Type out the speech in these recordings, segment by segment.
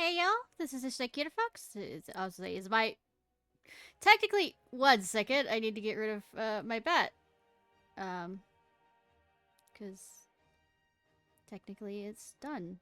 Hey y'all, this is Ishnai Ciarfox. It's my technically 1 second. I need to get rid of my bat, because technically it's done.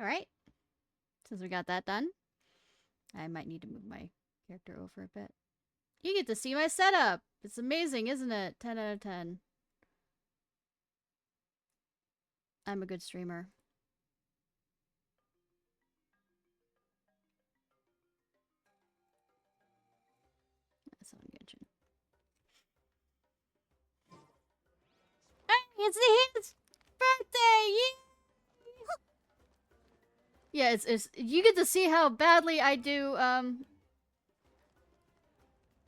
Alright, since we got that done, I might need to move my character over a bit. You get to see my setup! It's amazing, isn't it? 10 out of 10. I'm a good streamer. That's on Genshin. Hey, it's Nahida's birthday! Yeah, it's you get to see how badly I do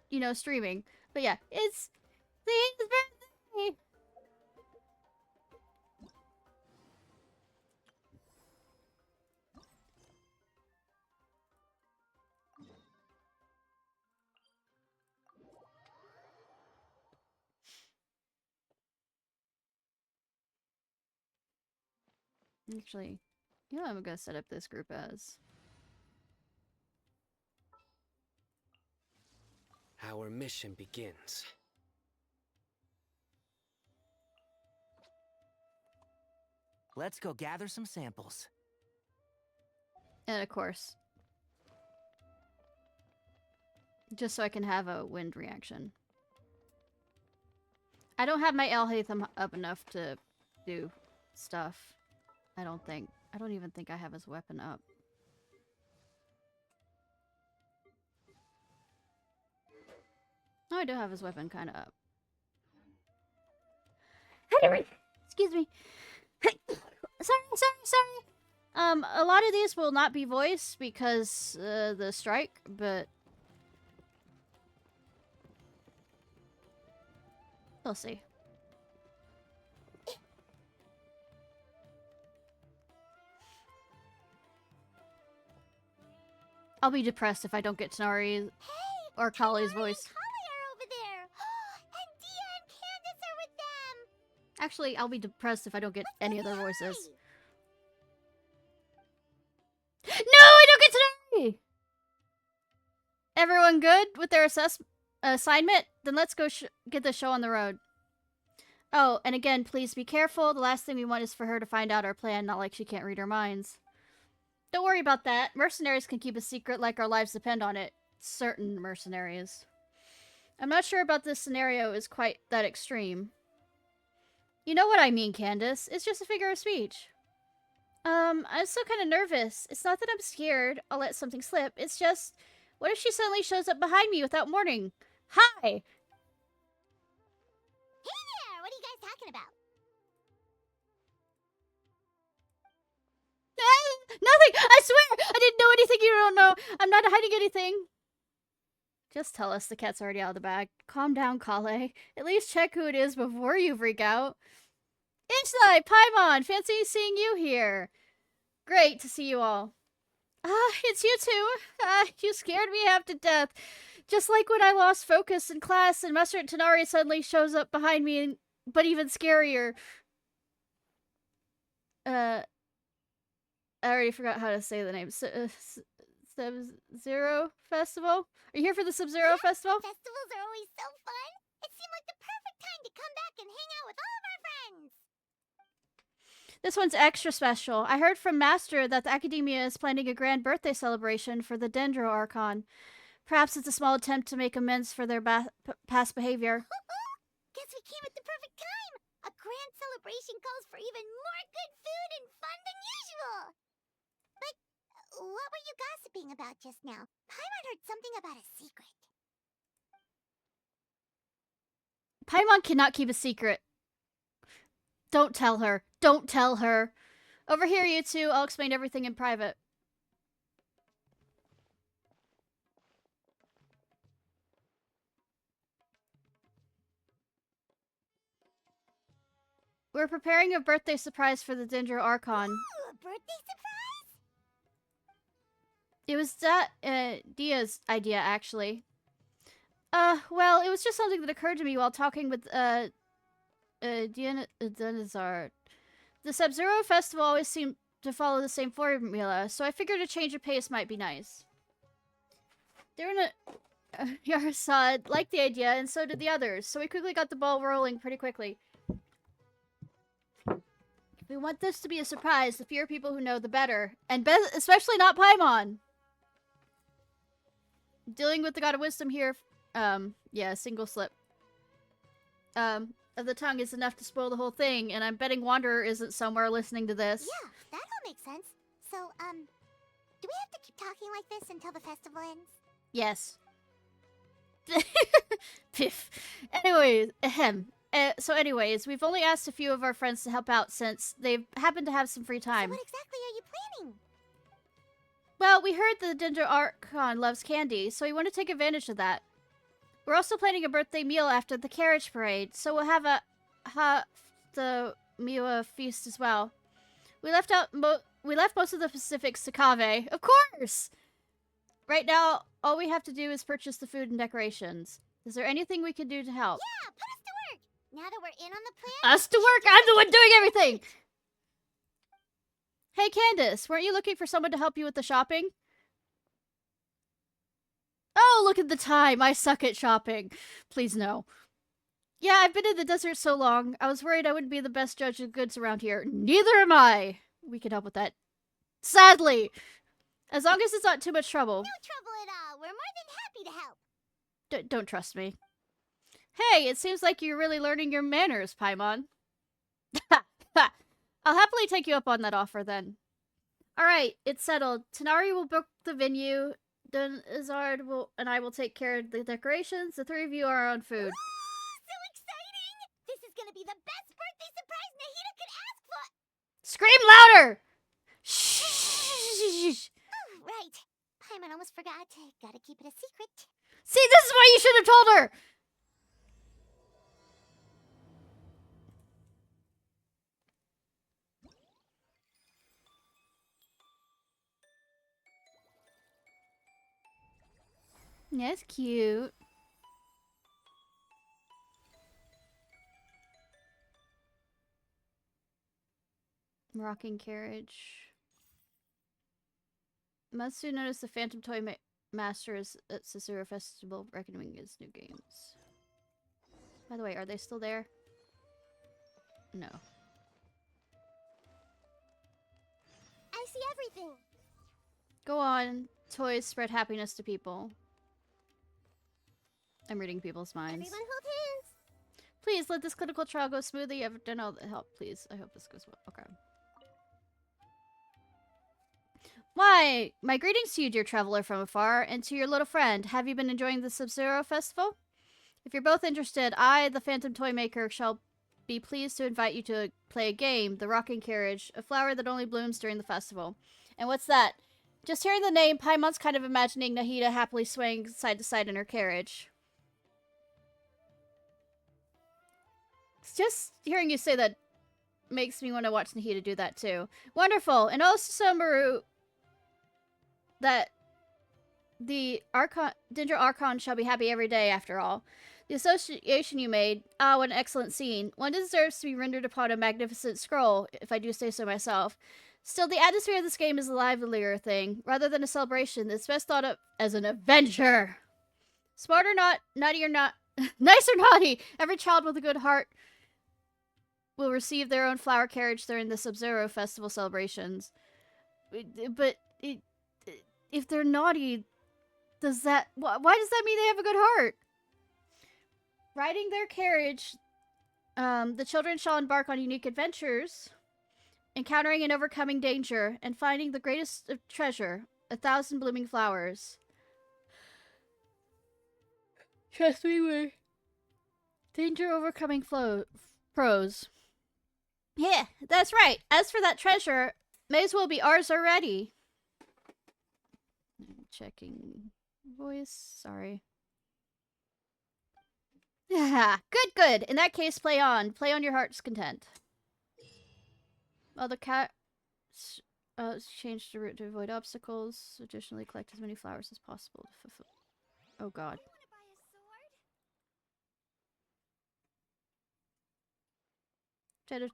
you know, streaming. But yeah, it's Nahida's birthday! Actually, you know what I'm gonna set up this group as? Our mission begins. Let's go gather some samples. And of course, just so I can have a wind reaction. I don't have my Alhaitham up enough to do stuff. I don't think. I don't even think I have his weapon up. Oh, I do have his weapon kind of up. Excuse me. sorry. A lot of these will not be voiced because the strike, but we'll see. I'll be depressed if I don't get Tenari or Kali's voice. Over there. And Dia and Candace are with them. Actually, I'll be depressed if I don't get any of their voices. No, I don't get Tenari! Everyone good with their assignment? Then let's go get the show on the road. Oh, and again, please be careful. The last thing we want is for her to find out our plan, not like she can't read our minds. Don't worry about that. Mercenaries can keep a secret like our lives depend on it. Certain mercenaries. I'm not sure about this scenario is quite that extreme. You know what I mean, Candace. It's just a figure of speech. I'm still kind of nervous. It's not that I'm scared I'll let something slip. It's just, what if she suddenly shows up behind me without warning? Hi! Hey there! What are you guys talking about? Nothing! I swear! I didn't know anything you don't know! I'm not hiding anything! Just tell us the cat's already out of the bag. Calm down, Kale. At least check who it is before you freak out. Ishnai! Paimon! Fancy seeing you here! Great to see you all. It's you two. You scared me half to death. Just like when I lost focus in class and Master Tenari suddenly shows up behind me, but even scarier. I already forgot how to say the name. Sub-Zero Festival? Are you here for the Sub-Zero Festival? Festivals are always so fun. It seemed like the perfect time to come back and hang out with all of our friends. This one's extra special. I heard from Master that the Academia is planning a grand birthday celebration for the Dendro Archon. Perhaps it's a small attempt to make amends for their past behavior. Guess we came at the perfect time. A grand celebration calls for even more good food and fun than usual. But what were you gossiping about just now? Paimon heard something about a secret. Paimon cannot keep a secret. Don't tell her. Don't tell her. Over here, you two. I'll explain everything in private. We're preparing a birthday surprise for the Dendro Archon. Ooh, a birthday surprise? It was Dia's idea, actually. Well, it was just something that occurred to me while talking with, Denizar. The Sub-Zero Festival always seemed to follow the same formula, so I figured a change of pace might be nice. Yarsad liked the idea, and so did the others, so we quickly got the ball rolling pretty quickly. We want this to be a surprise. The fewer people who know, the better. And especially not Paimon. Dealing with the God of Wisdom here, yeah, single slip. Of the tongue is enough to spoil the whole thing, and I'm betting Wanderer isn't somewhere listening to this. Yeah, that all makes sense. So, do we have to keep talking like this until the festival ends? Yes. Piff. Anyways, ahem. So anyways, we've only asked a few of our friends to help out since they happen to have some free time. So what exactly are you planning? Well, we heard the Dendro Archon loves candy, so we want to take advantage of that. We're also planning a birthday meal after the carriage parade, so we'll have the Miwa feast as well. We left most of the specifics to Kaveh, of course. Right now, all we have to do is purchase the food and decorations. Is there anything we can do to help? Yeah, put us to work. Now that we're in on the plan, Us to work? I'm the one doing everything! Hey, Candace, weren't you looking for someone to help you with the shopping? Oh, look at the time. I suck at shopping. Please no. Yeah, I've been in the desert so long. I was worried I wouldn't be the best judge of goods around here. Neither am I. We can help with that. Sadly. As long as it's not too much trouble. no trouble at all. We're more than happy to help. Don't trust me. Hey, it seems like you're really learning your manners, Paimon. I'll happily take you up on that offer then. Alright, it's settled. Tanari will book the venue. Then Izard and I will take care of the decorations. The three of you are on food. Ooh, so exciting! This is gonna be the best birthday surprise Nahida could ask for. Scream louder! Shh! Oh, right. Paimon almost forgot. Gotta keep it a secret. See, this is why you should have told her! That's cute. Rocking carriage. Matsu noticed the Phantom Toy Master is at Sasura Festival recommending his new games. By the way, are they still there? No. I see everything. Go on. Toys spread happiness to people. I'm reading people's minds. Everyone hold hands. Please let this clinical trial go smoothly. I've done all the help, please. I hope this goes well. Okay. Why, my greetings to you, dear traveler from afar, and to your little friend. Have you been enjoying the Sub-Zero Festival? If you're both interested, I, the Phantom Toy Maker, shall be pleased to invite you to play a game, the Rocking Carriage, a flower that only blooms during the festival. And what's that? Just hearing the name, Paimon's kind of imagining Nahida happily swaying side to side in her carriage. Just hearing you say that makes me want to watch Nahida do that too. Wonderful! And also, Maru, that the Dendro Archon shall be happy every day, after all. The association you made, what an excellent scene. One deserves to be rendered upon a magnificent scroll, if I do say so myself. Still, the atmosphere of this game is a livelier thing. Rather than a celebration, it's best thought of as an adventure. Smart or not, naughty or not, nice or naughty, every child with a good heart will receive their own flower carriage during the Sub-Zero Festival celebrations. But if they're naughty, does that... Why does that mean they have a good heart? Riding their carriage, the children shall embark on unique adventures, encountering and overcoming danger, and finding the greatest of treasure, 1,000 blooming flowers. Trust me, we're... Danger overcoming pros. Yeah, that's right. As for that treasure, may as well be ours already. Checking voice. Sorry. Yeah, good. In that case, play on. Play on your heart's content. Well, the cat changed the route to avoid obstacles. Additionally, collect as many flowers as possible to fulfill. Oh God. Shadow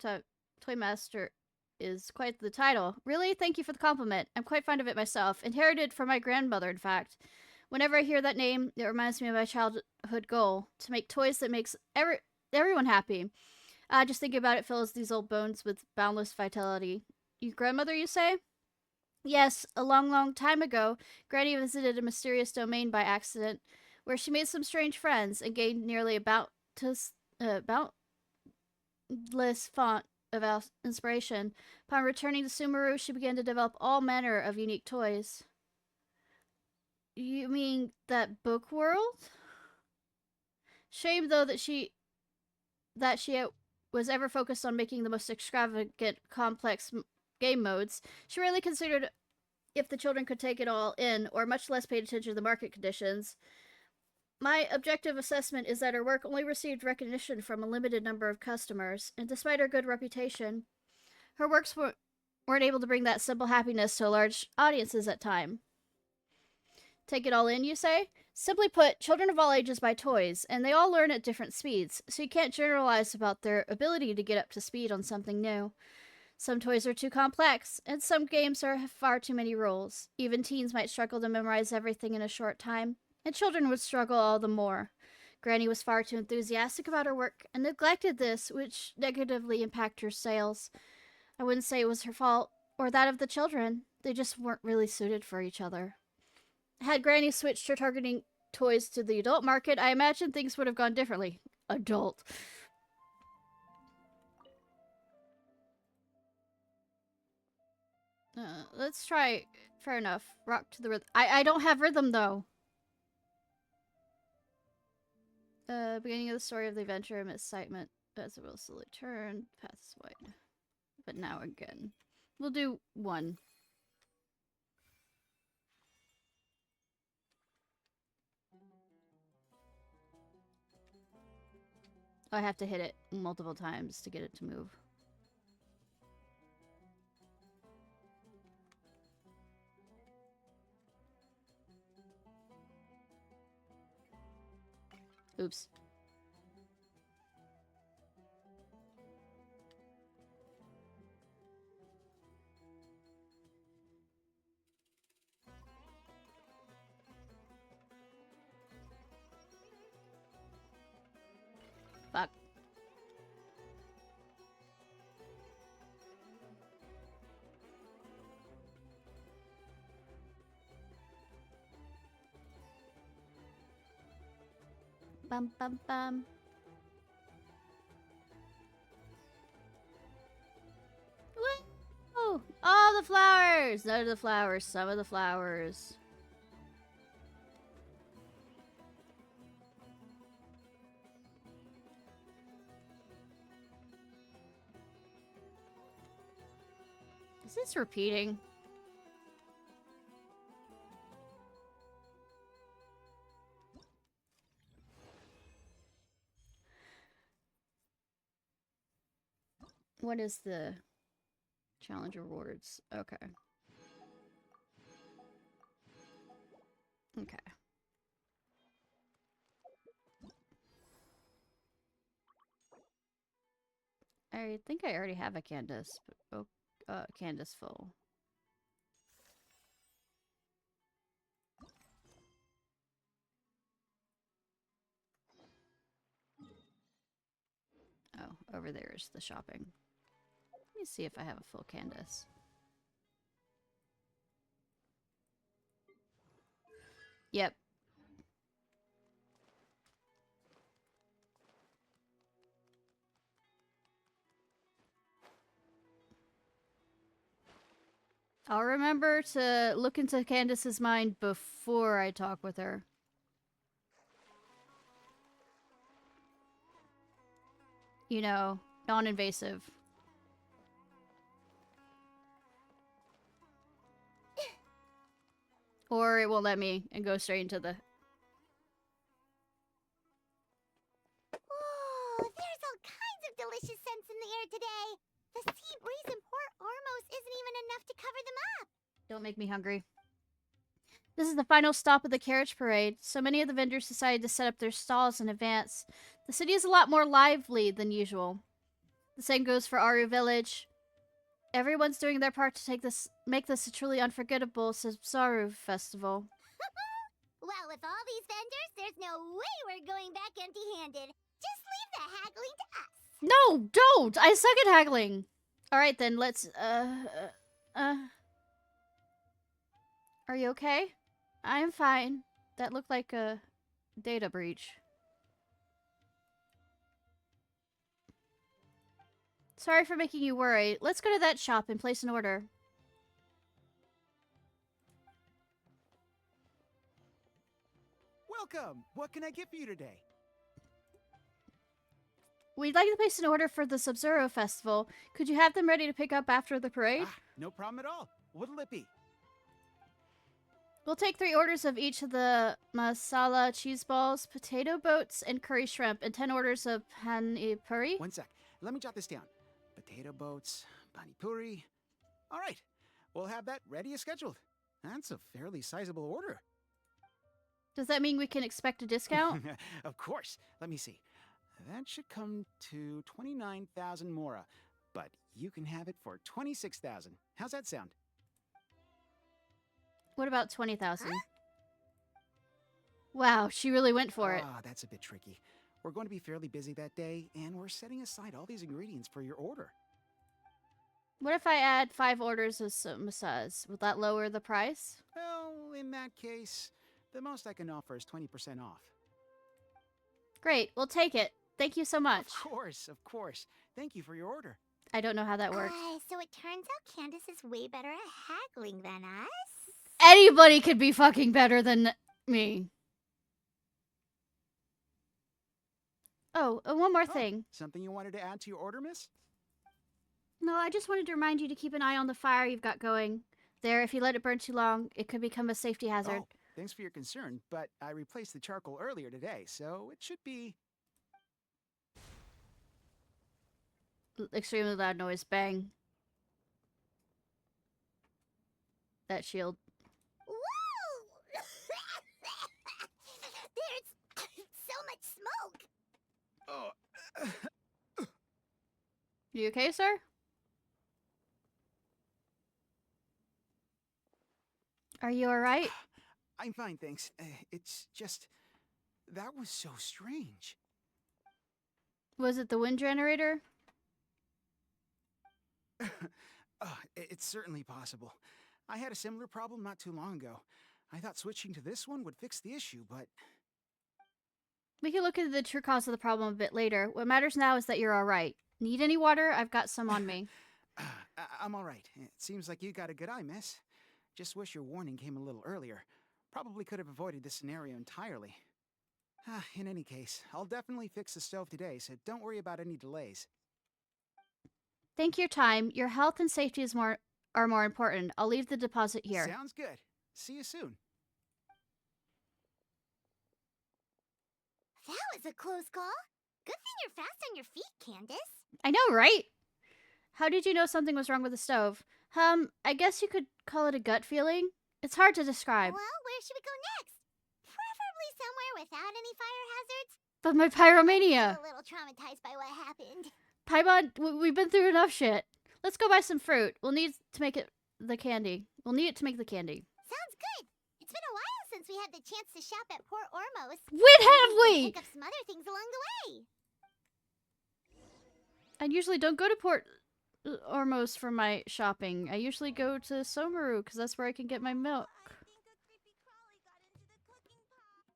Toy Master is quite the title. Really? Thank you for the compliment. I'm quite fond of it myself. Inherited from my grandmother, in fact. Whenever I hear that name, it reminds me of my childhood goal, to make toys that makes everyone happy. Just thinking about it fills these old bones with boundless vitality. Your grandmother, you say? Yes, a long time ago, Granny visited a mysterious domain by accident, where she made some strange friends and gained nearly a boundless font of inspiration. Upon returning to Sumeru, she began to develop all manner of unique toys. You mean that book world? Shame, though, that she was ever focused on making the most extravagant, complex game modes. She really considered if the children could take it all in, or much less paid attention to the market conditions. My objective assessment is that her work only received recognition from a limited number of customers, and despite her good reputation, her works weren't able to bring that simple happiness to large audiences at time. Take it all in, you say? Simply put, children of all ages buy toys, and they all learn at different speeds, so you can't generalize about their ability to get up to speed on something new. Some toys are too complex, and some games have far too many rules. Even teens might struggle to memorize everything in a short time, and children would struggle all the more. Granny was far too enthusiastic about her work, and neglected this, which negatively impacted her sales. I wouldn't say it was her fault, or that of the children. They just weren't really suited for each other. Had Granny switched her targeting toys to the adult market, I imagine things would have gone differently. Adult. Let's try. Fair enough. Rock to the rhythm. I don't have rhythm, though. Beginning of the story of the adventure amid excitement. As it will slowly turn. Paths wide. But now again. We'll do one. I have to hit it multiple times to get it to move. Oops. Fuck. Bum bum bum. Woo! All the flowers! None of the flowers, some of the flowers. Is this repeating? What is the challenge rewards? Okay. Okay. I think I already have a Candace, but Candace full. Oh, over there is the shopping. Let me see if I have a full Candace. Yep. I'll remember to look into Candace's mind before I talk with her. You know, non-invasive. Or it won't let me and go straight into the... Oh, there's all kinds of delicious scents in the air today. The sea breeze in Port Ormos isn't even enough to cover them up. Don't make me hungry. This is the final stop of the carriage parade. So many of the vendors decided to set up their stalls in advance. The city is a lot more lively than usual. The same goes for Aru Village. Everyone's doing their part to make this a truly unforgettable Sabzaru festival. Well, with all these vendors, there's no way we're going back empty-handed. Just leave the haggling to us. No, don't! I suck at haggling! Alright then, let's, Are you okay? I'm fine. That looked like a data breach. Sorry for making you worry. Let's go to that shop and place an order. Welcome! What can I get for you today? We'd like to place an order for the Sub-Zero Festival. Could you have them ready to pick up after the parade? Ah, no problem at all. What'll it be? We'll take 3 orders of each of the masala cheese balls, potato boats, and curry shrimp, and 10 orders of pani puri. One sec. Let me jot this down. Potato boats, pani puri. All right. We'll have that ready as scheduled. That's a fairly sizable order. Does that mean we can expect a discount? Of course. Let me see. That should come to 29,000 mora, but you can have it for 26,000. How's that sound? What about 20,000? Huh? Wow, she really went for it. Ah, that's a bit tricky. We're going to be fairly busy that day, and we're setting aside all these ingredients for your order. What if I add 5 orders of samosas? Would that lower the price? Well, in that case, the most I can offer is 20% off. Great, we'll take it. Thank you so much. Of course. Thank you for your order. I don't know how that works. So it turns out Candace is way better at haggling than us. Anybody could be fucking better than me. Oh, one more thing. Something you wanted to add to your order, miss? No, I just wanted to remind you to keep an eye on the fire you've got going. There, if you let it burn too long, it could become a safety hazard. Oh, thanks for your concern, but I replaced the charcoal earlier today, so it should be... Extremely loud noise. Bang. That shield. Whoa! There's so much smoke. Oh, You okay, sir? Are you alright? I'm fine, thanks. It's just... That was so strange. Was it the wind generator? It's certainly possible. I had a similar problem not too long ago. I thought switching to this one would fix the issue, but... We can look into the true cause of the problem a bit later. What matters now is that you're alright. Need any water? I've got some on me. I'm alright. It seems like you got a good eye, miss. Just wish your warning came a little earlier. Probably could have avoided this scenario entirely. In any case, I'll definitely fix the stove today, so don't worry about any delays. Thank your time. Your health and safety are more important. I'll leave the deposit here. Sounds good. See you soon. That was a close call. Good thing you're fast on your feet, Candace. I know, right? How did you know something was wrong with the stove? I guess you could call it a gut feeling. It's hard to describe. Well, where should we go next? Preferably somewhere without any fire hazards. But my pyromania! I'm a little traumatized by what happened. Paimon, we've been through enough shit. Let's go buy some fruit. We'll need to make the candy. We'll need it to make the candy. Sounds good. It's been a while since we had the chance to shop at Port Ormos. When have we? Pick up some other things along the way. I usually don't go to Port Ormos for my shopping. I usually go to Somaru because that's where I can get my milk. I think a creepy crawly got into the cooking pot.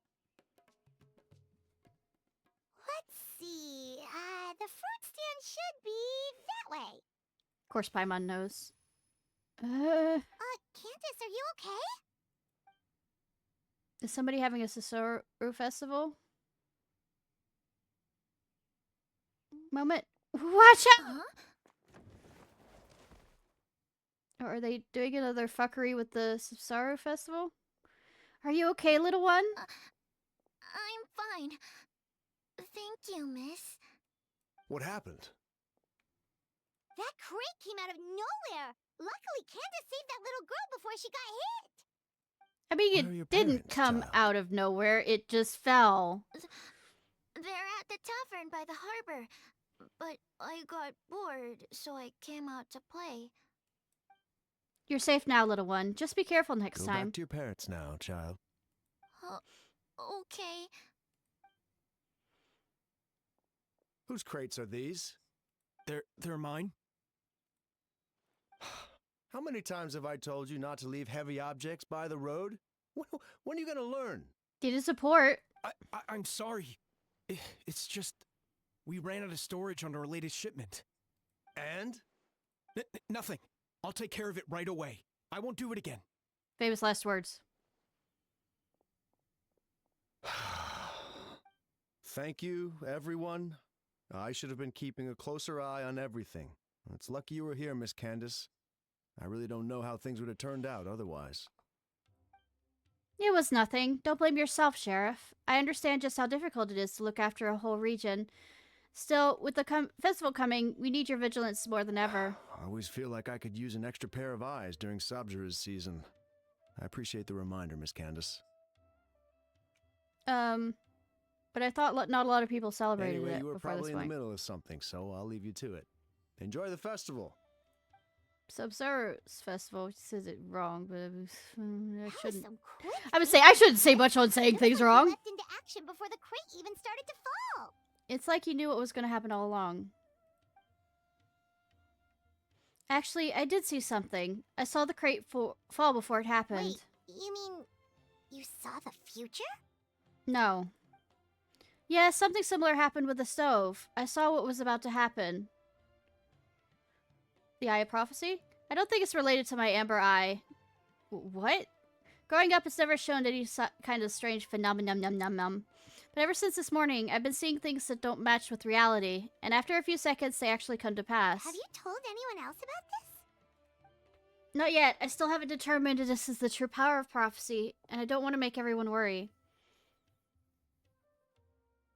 Let's see. The fruit stand should be that way. Of course, Paimon knows. Candace, are you okay? Is somebody having a Cisaru festival? Moment. Watch out! Huh? Or are they doing another fuckery with the Cisaru festival? Are you okay, little one? I'm fine. Thank you, miss. What happened? That crate came out of nowhere. Luckily, Candace saved that little girl before she got hit. I mean, Where are it your didn't parents, come child? out of nowhere. It just fell. They're at the tavern by the harbor. But I got bored, so I came out to play. You're safe now, little one. Just be careful next Go time. back to your parents now, child. Okay. Whose crates are these? They're mine. How many times have I told you not to leave heavy objects by the road? When are you gonna learn? Need a support. I'm sorry. It's just we ran out of storage on our latest shipment. And? Nothing. I'll take care of it right away. I won't do it again. Famous last words. Thank you, everyone. I should have been keeping a closer eye on everything. It's lucky you were here, Miss Candace. I really don't know how things would have turned out otherwise. It was nothing. Don't blame yourself, Sheriff. I understand just how difficult it is to look after a whole region. Still, with the festival coming, we need your vigilance more than ever. I always feel like I could use an extra pair of eyes during Sabzura's season. I appreciate the reminder, Miss Candace. But I thought not a lot of people celebrated Anyway, it you were before probably this in the point. middle of something, so I'll leave you to it. Enjoy the festival. Sub-Zero's festival says it wrong, but I That was shouldn't. some quick I would say I shouldn't say much on saying Looks things like you wrong. leapt into action before the crate even started to fall. It's like you knew what was going to happen all along. Actually, I did see something. I saw the crate fall before it happened. Wait, you mean you saw the future? No. Yeah, something similar happened with the stove. I saw what was about to happen. The Eye of Prophecy? I don't think it's related to my Amber Eye. What? Growing up, it's never shown any kind of strange phenomenon. But ever since this morning, I've been seeing things that don't match with reality. And after a few seconds, they actually come to pass. Have you told anyone else about this? Not yet. I still haven't determined if this is the true power of prophecy, and I don't want to make everyone worry.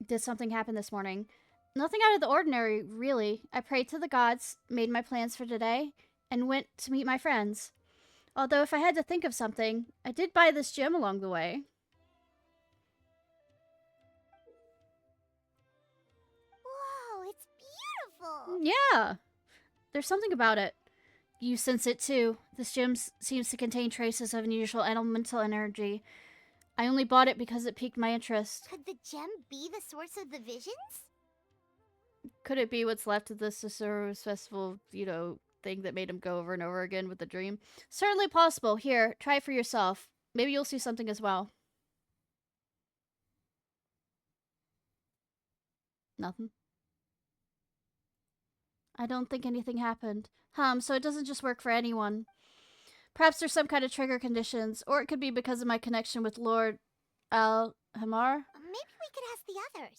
Did something happen this morning? Nothing out of the ordinary, really. I prayed to the gods, made my plans for today, and went to meet my friends. Although if I had to think of something, I did buy this gem along the way. Whoa, it's beautiful! Yeah! There's something about it. You sense it too. This gem seems to contain traces of unusual elemental energy. I only bought it because it piqued my interest. Could the gem be the source of the visions? Could it be what's left of the Cisaru's festival, thing that made him go over and over again with the dream? Certainly possible. Here, try it for yourself. Maybe you'll see something as well. Nothing? I don't think anything happened. So it doesn't just work for anyone. Perhaps there's some kind of trigger conditions, or it could be because of my connection with Lord Al-Hamar. Maybe we could ask the others.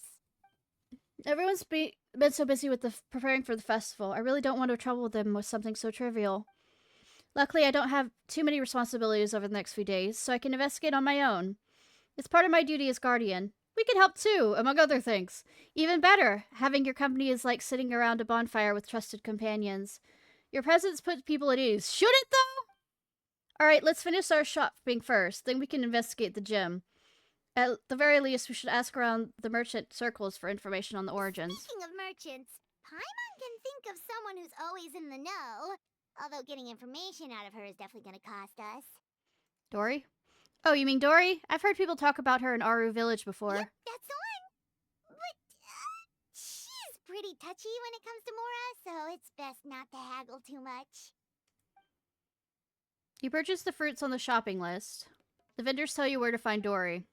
Everyone's been so busy with preparing for the festival. I really don't want to trouble them with something so trivial. Luckily, I don't have too many responsibilities over the next few days, so I can investigate on my own. It's part of my duty as guardian. We can help too, among other things. Even better, having your company is like sitting around a bonfire with trusted companions. Your presence puts people at ease. Should it, though? Alright, let's finish our shopping first, then we can investigate the gem. At the very least, we should ask around the merchant circles for information on the origins. Speaking of merchants, Paimon can think of someone who's always in the know. Although getting information out of her is definitely going to cost us. Dory? Oh, you mean Dory? I've heard people talk about her in Aru Village before. Yep, that's the one. But, she's pretty pretty touchy when it comes to Mora, so it's best not to haggle too much. You purchase the fruits on the shopping list. The vendors tell you where to find Dory.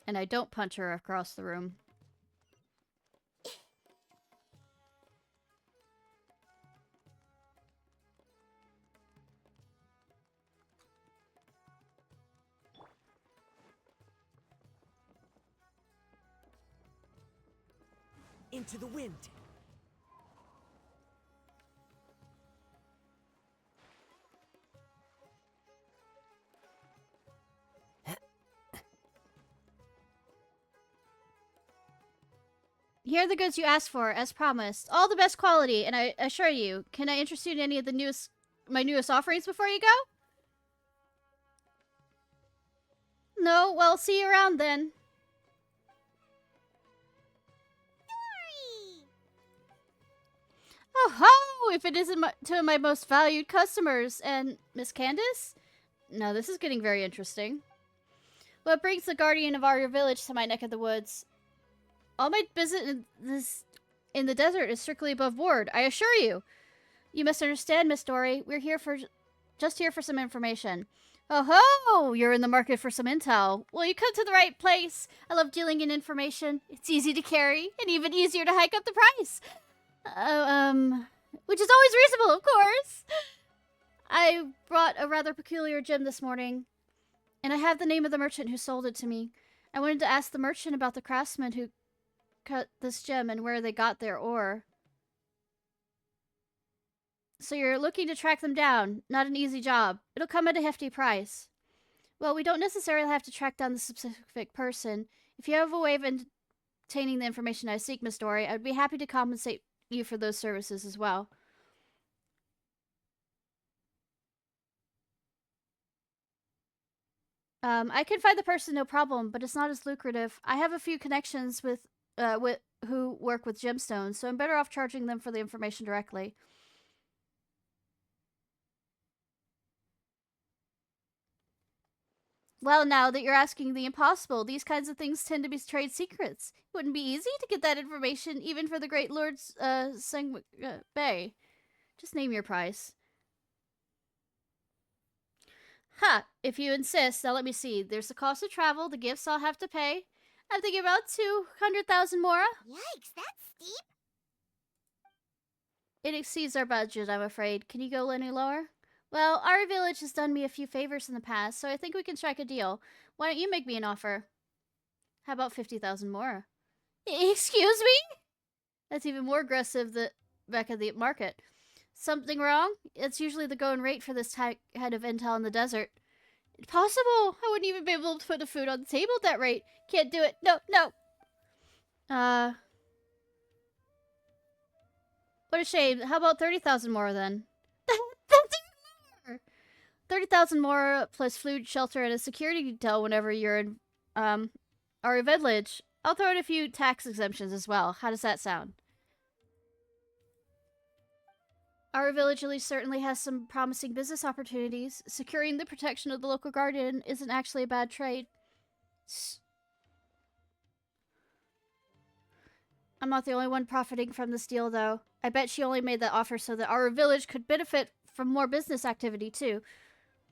And I don't punch her across the room. Into the wind. Here are the goods you asked for, as promised. All the best quality, and I assure you, can I interest you in any of the my newest offerings before you go? No? Well, see you around then. Dory! Oh ho! If it isn't two of my most valued customers, and Miss Candace? Now this is getting very interesting. What brings the guardian of our village to my neck of the woods? All my business in the desert is strictly above board, I assure you. You must understand, Miss Dory. We're just here for some information. Oh ho! You're in the market for some intel. Well, you come to the right place. I love dealing in information. It's easy to carry, and even easier to hike up the price. Which is always reasonable, of course. I brought a rather peculiar gem this morning, and I have the name of the merchant who sold it to me. I wanted to ask the merchant about the craftsman who cut this gem and where they got their ore. So you're looking to track them down. Not an easy job. It'll come at a hefty price. Well, we don't necessarily have to track down the specific person. If you have a way of obtaining the information I seek, Miss Dory, I would be happy to compensate you for those services as well. I can find the person, no problem, but it's not as lucrative. I have a few connections with who work with gemstones, so I'm better off charging them for the information directly. Well, now that you're asking the impossible, these kinds of things tend to be trade secrets. It wouldn't be easy to get that information, even for the great lords, Bay. Just name your price. Ha! If you insist. Now let me see. There's the cost of travel, the gifts I'll have to pay. I'm thinking about 200,000 Mora. Yikes, that's steep. It exceeds our budget, I'm afraid. Can you go any lower? Well, our village has done me a few favors in the past, so I think we can strike a deal. Why don't you make me an offer? How about 50,000 Mora? Excuse me? That's even more aggressive than back at the market. Something wrong? It's usually the going rate for this kind of intel in the desert. Impossible! I wouldn't even be able to put the food on the table at that rate. Can't do it. No, no. What a shame. How about 30,000 more then? That's even more! 30,000 more plus food, shelter, and a security detail whenever you're in our village. I'll throw in a few tax exemptions as well. How does that sound? Our village at least certainly has some promising business opportunities. Securing the protection of the local guardian isn't actually a bad trade. I'm not the only one profiting from this deal, though. I bet she only made that offer so that our village could benefit from more business activity, too.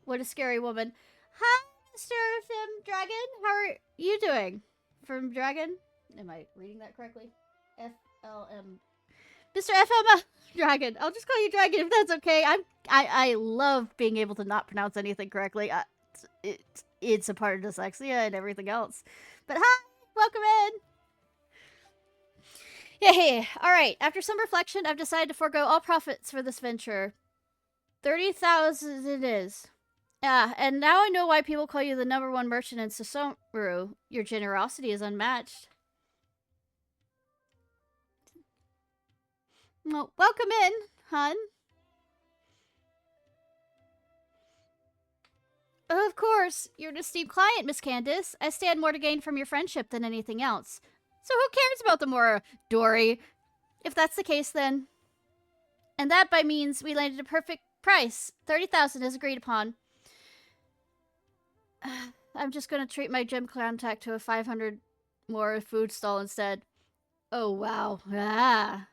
What a scary woman. Hi, Mr. Fim Dragon. How are you doing? Fim Dragon? Am I reading that correctly? FLM. Mr. FM Dragon. I'll just call you Dragon if that's okay. I love being able to not pronounce anything correctly. It's a part of dyslexia and everything else. But hi, welcome in. Yay! Alright, after some reflection, I've decided to forego all profits for this venture. 30,000 it is. Yeah, and now I know why people call you the #1 merchant in Susomaru. Your generosity is unmatched. Well, welcome in, hun. Of course, you're an esteemed client, Miss Candace. I stand more to gain from your friendship than anything else. So who cares about the Mora, Dory? If that's the case, then... And that by means we landed a perfect price. 30,000 is agreed upon. I'm just gonna treat my gym contact to a 500 more food stall instead. Oh, wow. Ah.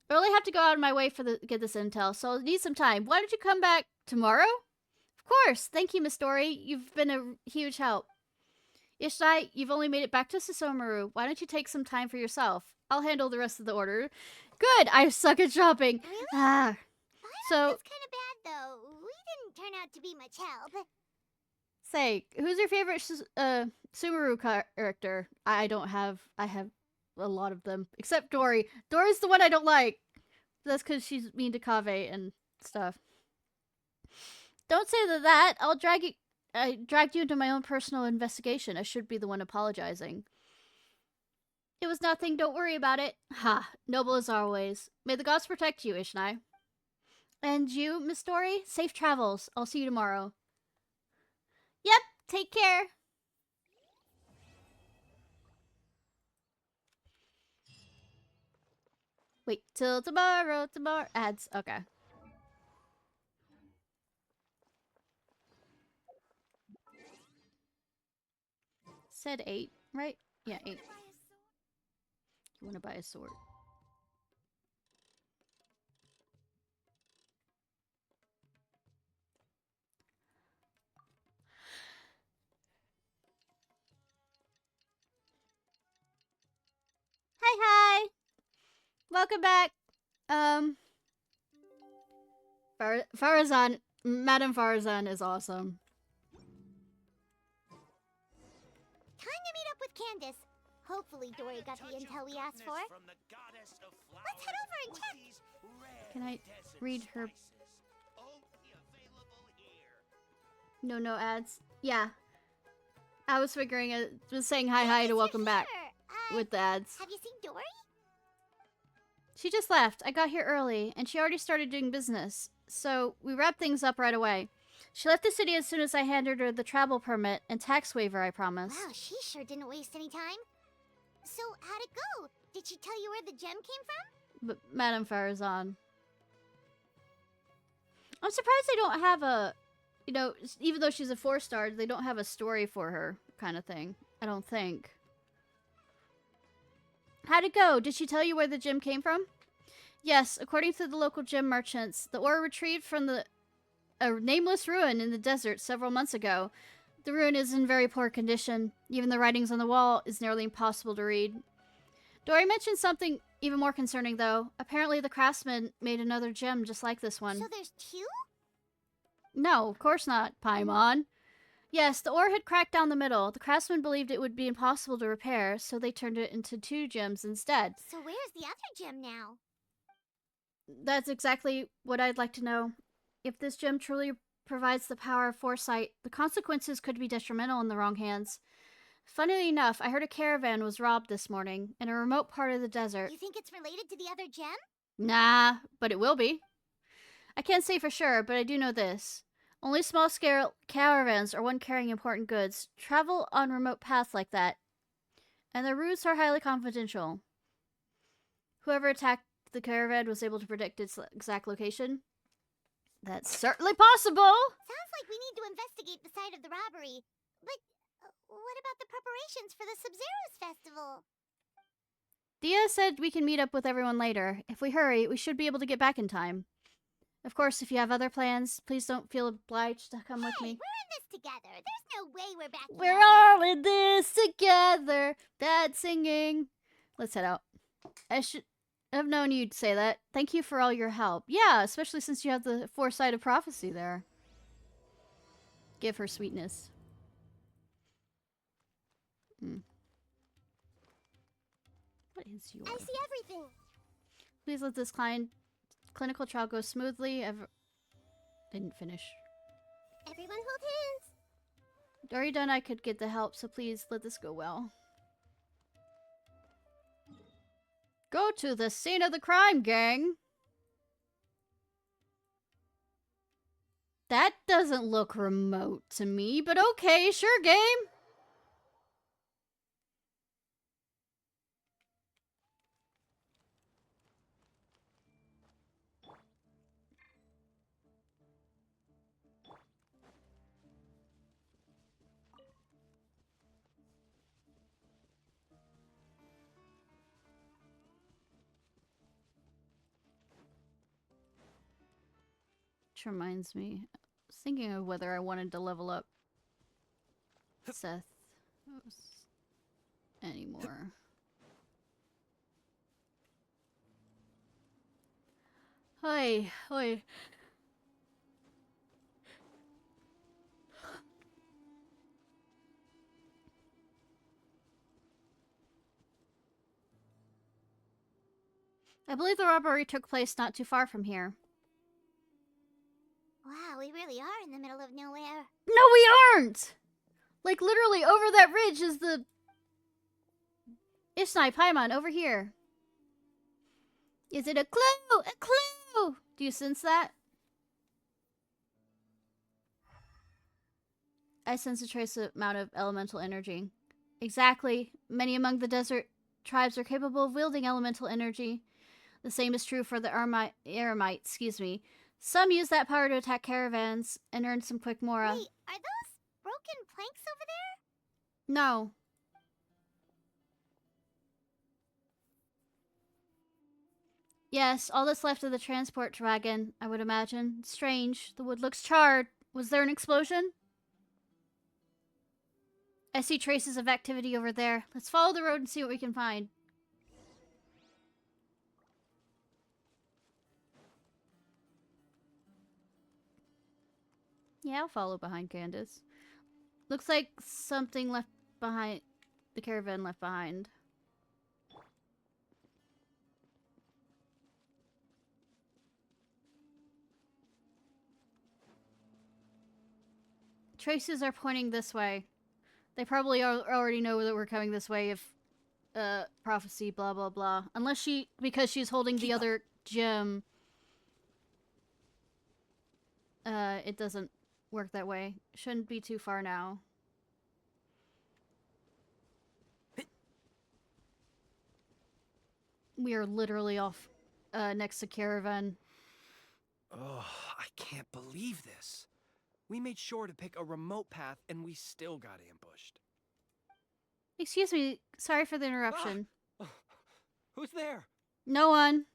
I really have to go out of my way for get this intel, so I'll need some time. Why don't you come back tomorrow? Of course. Thank you, Miss Dory. You've been a huge help. Ishnai, you've only made it back to Susomaru. Why don't you take some time for yourself? I'll handle the rest of the order. Good! I suck at shopping. Really? Ah. So, That's kind of bad, though. We didn't turn out to be much help. say, who's your favorite Sumeru character? I don't have... I have a lot of them. Except Dory. Dory's the one I don't like. That's because she's mean to Kaveh and stuff. Don't say that. I dragged you into my own personal investigation. I should be the one apologizing. It was nothing. Don't worry about it. Ha. Noble as always. May the gods protect you, Ishnai. And you, Miss Dory? Safe travels. I'll see you tomorrow. Yep. Take care. Wait till tomorrow. Ads. Okay. Said 8, right? Yeah, 8. You want to buy a sword. Hi! Welcome back. Farazan, Madame Farazan is awesome. Time to meet up with Candace. Hopefully Dory got the intel we asked for. Let's head over and check. Can I read her? No ads. Yeah. I was figuring it was saying hi to welcome back with the ads. Have you seen Dory? She just left. I got here early, and she already started doing business. So we wrapped things up right away. She left the city as soon as I handed her the travel permit and tax waiver I promised. Wow, she sure didn't waste any time. So, how'd it go? Did she tell you where the gem came from? But Madame Farazan. I'm surprised they don't have a, you know, even though she's a 4-star, they don't have a story for her kind of thing. I don't think. How'd it go? Did she tell you where the gem came from? Yes, according to the local gem merchants, the ore retrieved from a nameless ruin in the desert several months ago. The ruin is in very poor condition. Even the writings on the wall is nearly impossible to read. Dory mentioned something even more concerning, though. Apparently the craftsman made another gem just like this one. So there's 2? No, of course not, Paimon. Yes, the ore had cracked down the middle. The craftsman believed it would be impossible to repair, so they turned it into 2 gems instead. So where's the other gem now? That's exactly what I'd like to know. If this gem truly provides the power of foresight, the consequences could be detrimental in the wrong hands. Funnily enough, I heard a caravan was robbed this morning in a remote part of the desert. You think it's related to the other gem? Nah, but it will be. I can't say for sure, but I do know this. Only small-scale caravans or one carrying important goods travel on remote paths like that, and their routes are highly confidential. Whoever attacked the caravan was able to predict its exact location. That's certainly possible! Sounds like we need to investigate the site of the robbery. But what about the preparations for the Sub-Zero's festival? Dia said we can meet up with everyone later. If we hurry, we should be able to get back in time. Of course, if you have other plans, please don't feel obliged to come with me. We're in this together. There's no way we're back. We're all in this together. That singing. Let's head out. I should have known you'd say that. Thank you for all your help. Yeah, especially since you have the foresight of prophecy there. Give her sweetness. What is your... I see everything. Please let this clinical trial go smoothly. Didn't finish. Everyone hold hands. Dorida and I could get the help, so please let this go well. Go to the scene of the crime, gang! That doesn't look remote to me, but okay, sure, game! Which reminds me, I was thinking of whether I wanted to level up Seth anymore. Hi, hi. I believe the robbery took place not too far from here. Wow, we really are in the middle of nowhere. No, we aren't! Like, literally, over that ridge is the Ishnai Paimon, over here. Is it a clue? A clue! Do you sense that? I sense a trace amount of elemental energy. Exactly. Many among the desert tribes are capable of wielding elemental energy. The same is true for the Eremite, excuse me. Some use that power to attack caravans and earn some quick mora. Wait, are those broken planks over there? No. Yes, all that's left of the transport wagon, I would imagine. Strange. The wood looks charred. Was there an explosion? I see traces of activity over there. Let's follow the road and see what we can find. Yeah, I'll follow behind Candace. Looks like something left behind. The caravan left behind. Traces are pointing this way. They probably already know that we're coming this way if, prophecy, blah, blah, blah. Unless because she's holding the other gem, it doesn't work that way. Shouldn't be too far now. We are literally off, next to caravan. Oh, I can't believe this. We made sure to pick a remote path and we still got ambushed. Excuse me, sorry for the interruption. Ah! Who's there? No one.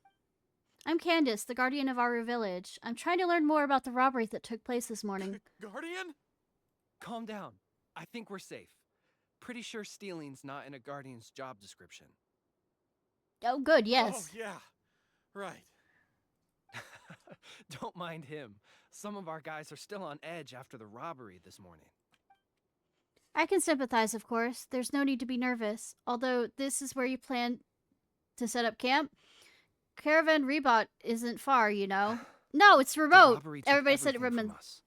I'm Candace, the guardian of Aru Village. I'm trying to learn more about the robbery that took place this morning. Guardian? Calm down. I think we're safe. Pretty sure stealing's not in a guardian's job description. Oh, good, yes. Oh, yeah. Right. Don't mind him. Some of our guys are still on edge after the robbery this morning. I can sympathize, of course. There's no need to be nervous. Although this is where you plan to set up camp. Caravan Rebot isn't far, you know. No, it's remote. Everybody said it remote.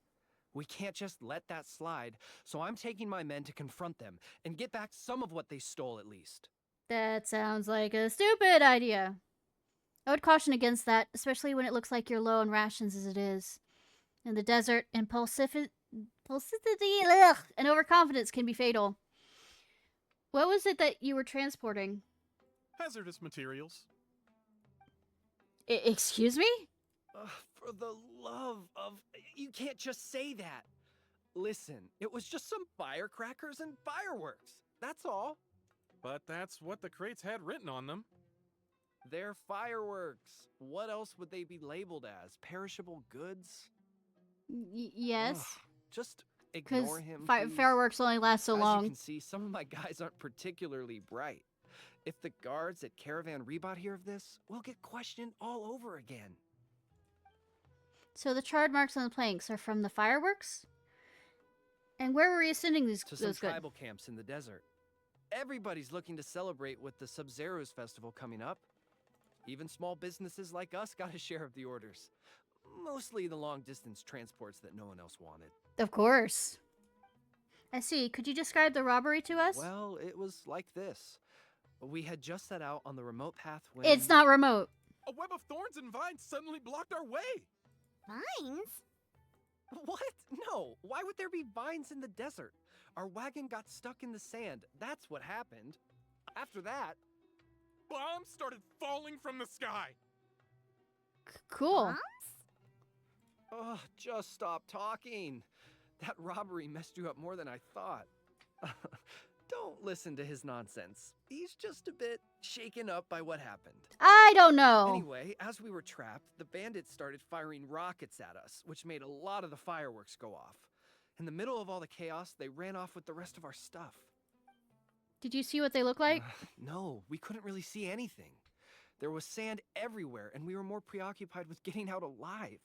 We can't just let that slide, so I'm taking my men to confront them and get back some of what they stole at least. That sounds like a stupid idea. I would caution against that, especially when it looks like you're low on rations as it is. In the desert, impulsivity and overconfidence can be fatal. What was it that you were transporting? Hazardous materials. Excuse me? For the love of... You can't just say that. Listen, it was just some firecrackers and fireworks. That's all. But that's what the crates had written on them. They're fireworks. What else would they be labeled as? Perishable goods? Yes. Ugh, just ignore him, please. Fireworks only last so long. As you can see, some of my guys aren't particularly bright. If the guards at Caravan Rebot hear of this, we'll get questioned all over again. So the charred marks on the planks are from the fireworks? And where were you sending these? To some tribal camps in the desert. Everybody's looking to celebrate with the Sub-Zero's festival coming up. Even small businesses like us got a share of the orders. Mostly the long-distance transports that no one else wanted. Of course. I see. Could you describe the robbery to us? Well, it was like this. We had just set out on the remote path when... It's not remote. A web of thorns and vines suddenly blocked our way. Vines? What? No. Why would there be vines in the desert? Our wagon got stuck in the sand. That's what happened. After that... Bombs started falling from the sky. Cool. Bombs? Oh, just stop talking. That robbery messed you up more than I thought. Don't listen to his nonsense. He's just a bit shaken up by what happened. I don't know. Anyway, as we were trapped, the bandits started firing rockets at us, which made a lot of the fireworks go off. In the middle of all the chaos, they ran off with the rest of our stuff. Did you see what they look like? No, we couldn't really see anything. There was sand everywhere, and we were more preoccupied with getting out alive.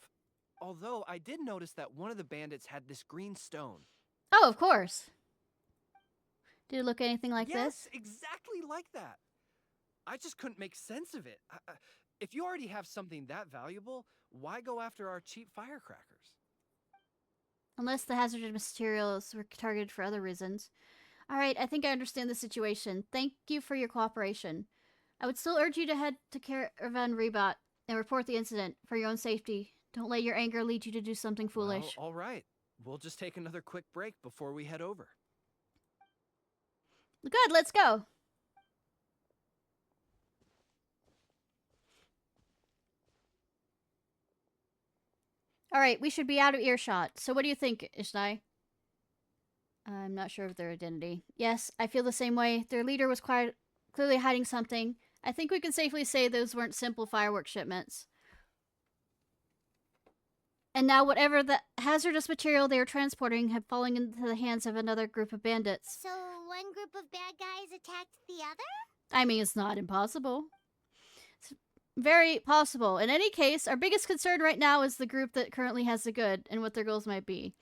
Although, I did notice that one of the bandits had this green stone. Oh, of course. Did it look anything like Yes, this? exactly like that. I just couldn't make sense of it. If you already have something that valuable, why go after our cheap firecrackers? Unless the hazardous materials were targeted for other reasons. Alright, I think I understand the situation. Thank you for your cooperation. I would still urge you to head to Caravan Rebot and report the incident for your own safety. Don't let your anger lead you to do something foolish. Well, all right. We'll just take another quick break before we head over. Good, let's go. Alright, we should be out of earshot. So what do you think, Ishnai? I'm not sure of their identity. Yes, I feel the same way. Their leader was quite clearly hiding something. I think we can safely say those weren't simple fireworks shipments. And now whatever the hazardous material they were transporting had fallen into the hands of another group of bandits. So one group of bad guys attacked the other? I mean, it's not impossible. It's very possible. In any case, our biggest concern right now is the group that currently has the good and what their goals might be.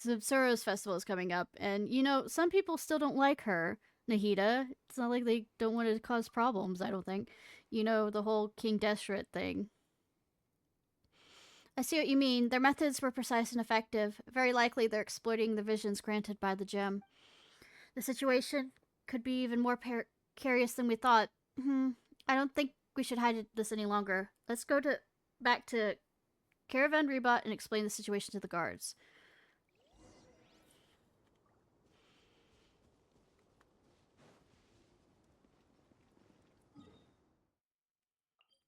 The Soros Festival is coming up, and you know, some people still don't like her, Nahida. It's not like they don't want to cause problems, I don't think. You know, the whole King Deshret thing. I see what you mean. Their methods were precise and effective. Very likely they're exploiting the visions granted by the gem. The situation could be even more precarious than we thought. I don't think we should hide this any longer. Let's go back to Caravan Rebot and explain the situation to the guards.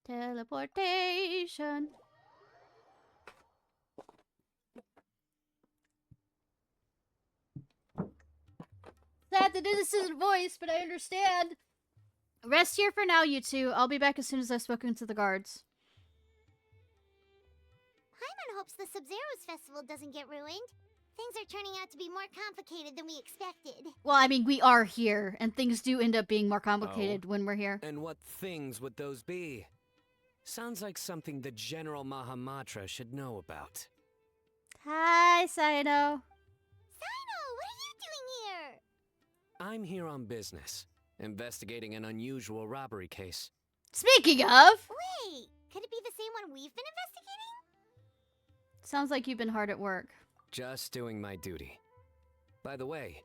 Teleportation. Sad to do this in voice, but I understand. Rest here for now, you two. I'll be back as soon as I've spoken to the guards. Paimon hopes the Sub-Zero's festival doesn't get ruined. Things are turning out to be more complicated than we expected. Well, I mean, we are here, and things do end up being more complicated when we're here. And what things would those be? Sounds like something the General Mahamatra should know about. Hi, Saino. Sino, what are you doing here? I'm here on business, investigating an unusual robbery case. Speaking of, Wait, could it be the same one we've been investigating? sounds like you've been hard at work. Just doing my duty. By the way,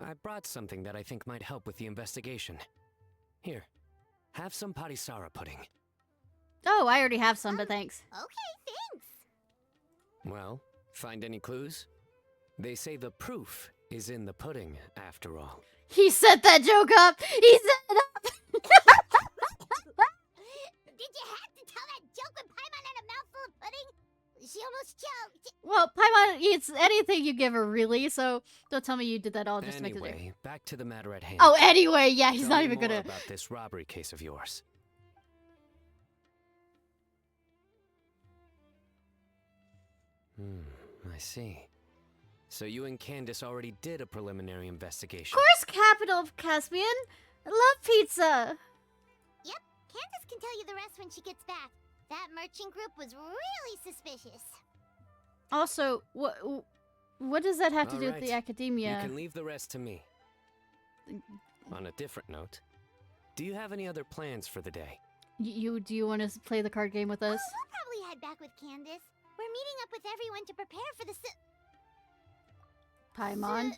I brought something that I think might help with the investigation. Here, have some patisara pudding. Oh, I already have some, but thanks. Okay, thanks. Well, find any clues? They say the proof is in the pudding, after all. He set that joke up! He set it up! Did you have to tell that joke when Paimon had a mouthful of pudding? She almost choked. Well, Paimon eats anything you give her, really, so don't tell me you did that all just to make it Anyway, back to the matter at hand. Oh, anyway, yeah, he's Tell not me even more gonna... about this robbery case of yours. I see. So you and Candace already did a preliminary investigation. Of course, capital of Caspian! I love pizza! Yep, Candace can tell you the rest when she gets back. That merchant group was really suspicious. Also, what does that have to All do with right. the academia? You can leave the rest to me. On a different note, do you have any other plans for the day? Do you want to play the card game with us? We'll probably head back with Candace. We're meeting up with everyone to prepare for the Paimon.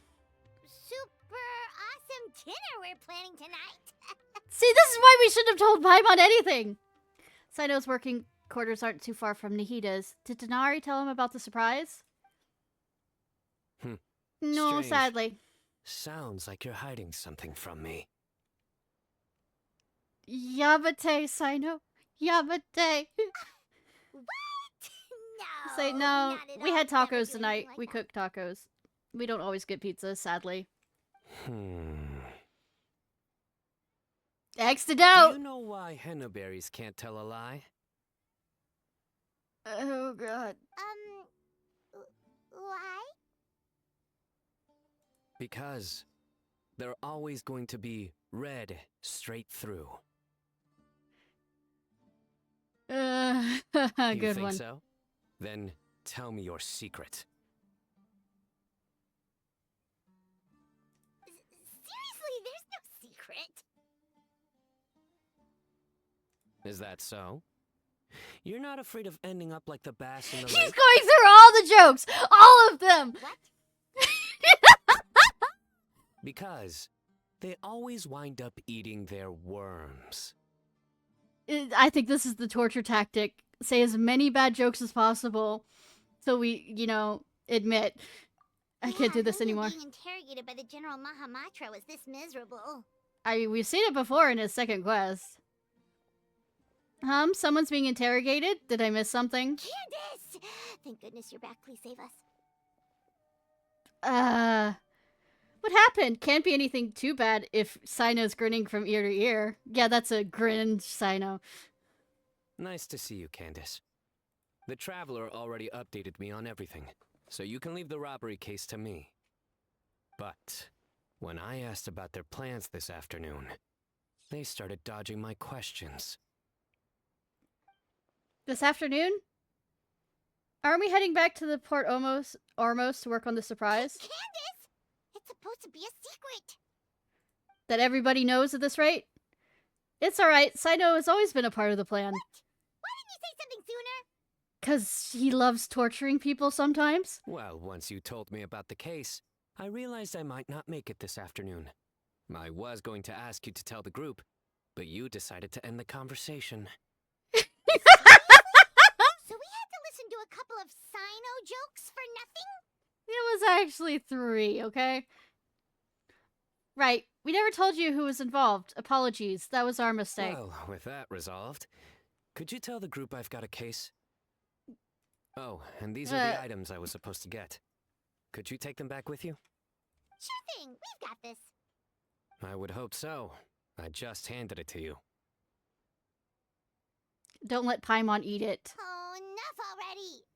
super awesome dinner we're planning tonight. See, this is why we shouldn't have told Paimon anything! Saino's working quarters aren't too far from Nahida's. Did Denari tell him about the surprise? No, Strange. sadly. Sounds like you're hiding something from me. Yabate, Saino. Yabate. What? No. Say no. not at We all. had Never tacos do tonight. anything like We that. cooked tacos. We don't always get pizza, sadly. X'd it Do out. you know why henna berries can't tell a lie? Oh god. Why? Because they're always going to be red straight through. You You good think one. so? Then tell me your secret. Seriously, there's no secret. Is that so? You're not afraid of ending up like the bass in the He's lake? going through all the jokes! All of them! What? Because they always wind up eating their worms. I think this is the torture tactic. Say as many bad jokes as possible so we, you know, admit I can't do this who knew anymore. Being interrogated by the General Mahamatra was this miserable. I mean, we've seen it before in his second quest. Someone's being interrogated? Did I miss something? Candace! Thank goodness you're back. Please save us. What happened? Can't be anything too bad if Sino's grinning from ear to ear. Yeah, that's a grin, Sino. Nice to see you, Candace. The Traveler already updated me on everything, so you can leave the robbery case to me. But when I asked about their plans this afternoon, they started dodging my questions. This afternoon? Aren't we heading back to the Port Ormos to work on the surprise? Candace! It's supposed to be a secret. That everybody knows at this rate? It's alright, Sino has always been a part of the plan. Why didn't you say something sooner? 'Cause he loves torturing people sometimes? Well, once you told me about the case, I realized I might not make it this afternoon. I was going to ask you to tell the group, but you decided to end the conversation. So we had to listen to a couple of Sino jokes for nothing? It was actually 3, okay? Right, we never told you who was involved. Apologies, that was our mistake. Well, with that resolved, could you tell the group I've got a case? Oh, and these are the items I was supposed to get. Could you take them back with you? Sure thing. We've got this. I would hope so. I just handed it to you. Don't let Paimon eat it. Oh, enough already.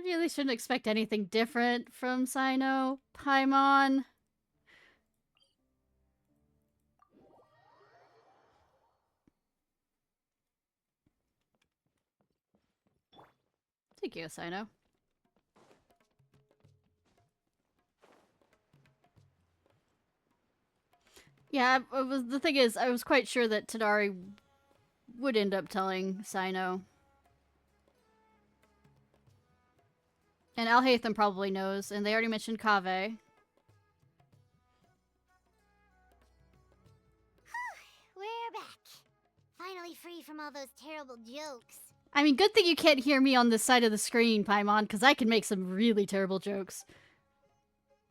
Really shouldn't expect anything different from Sino. Paimon. Thank you, Sino. Yeah, the thing is, I was quite sure that Tadari would end up telling Sino. And Alhaitham probably knows, and they already mentioned Kaveh. We're back. Finally free from all those terrible jokes. I mean, good thing you can't hear me on this side of the screen, Paimon, because I can make some really terrible jokes.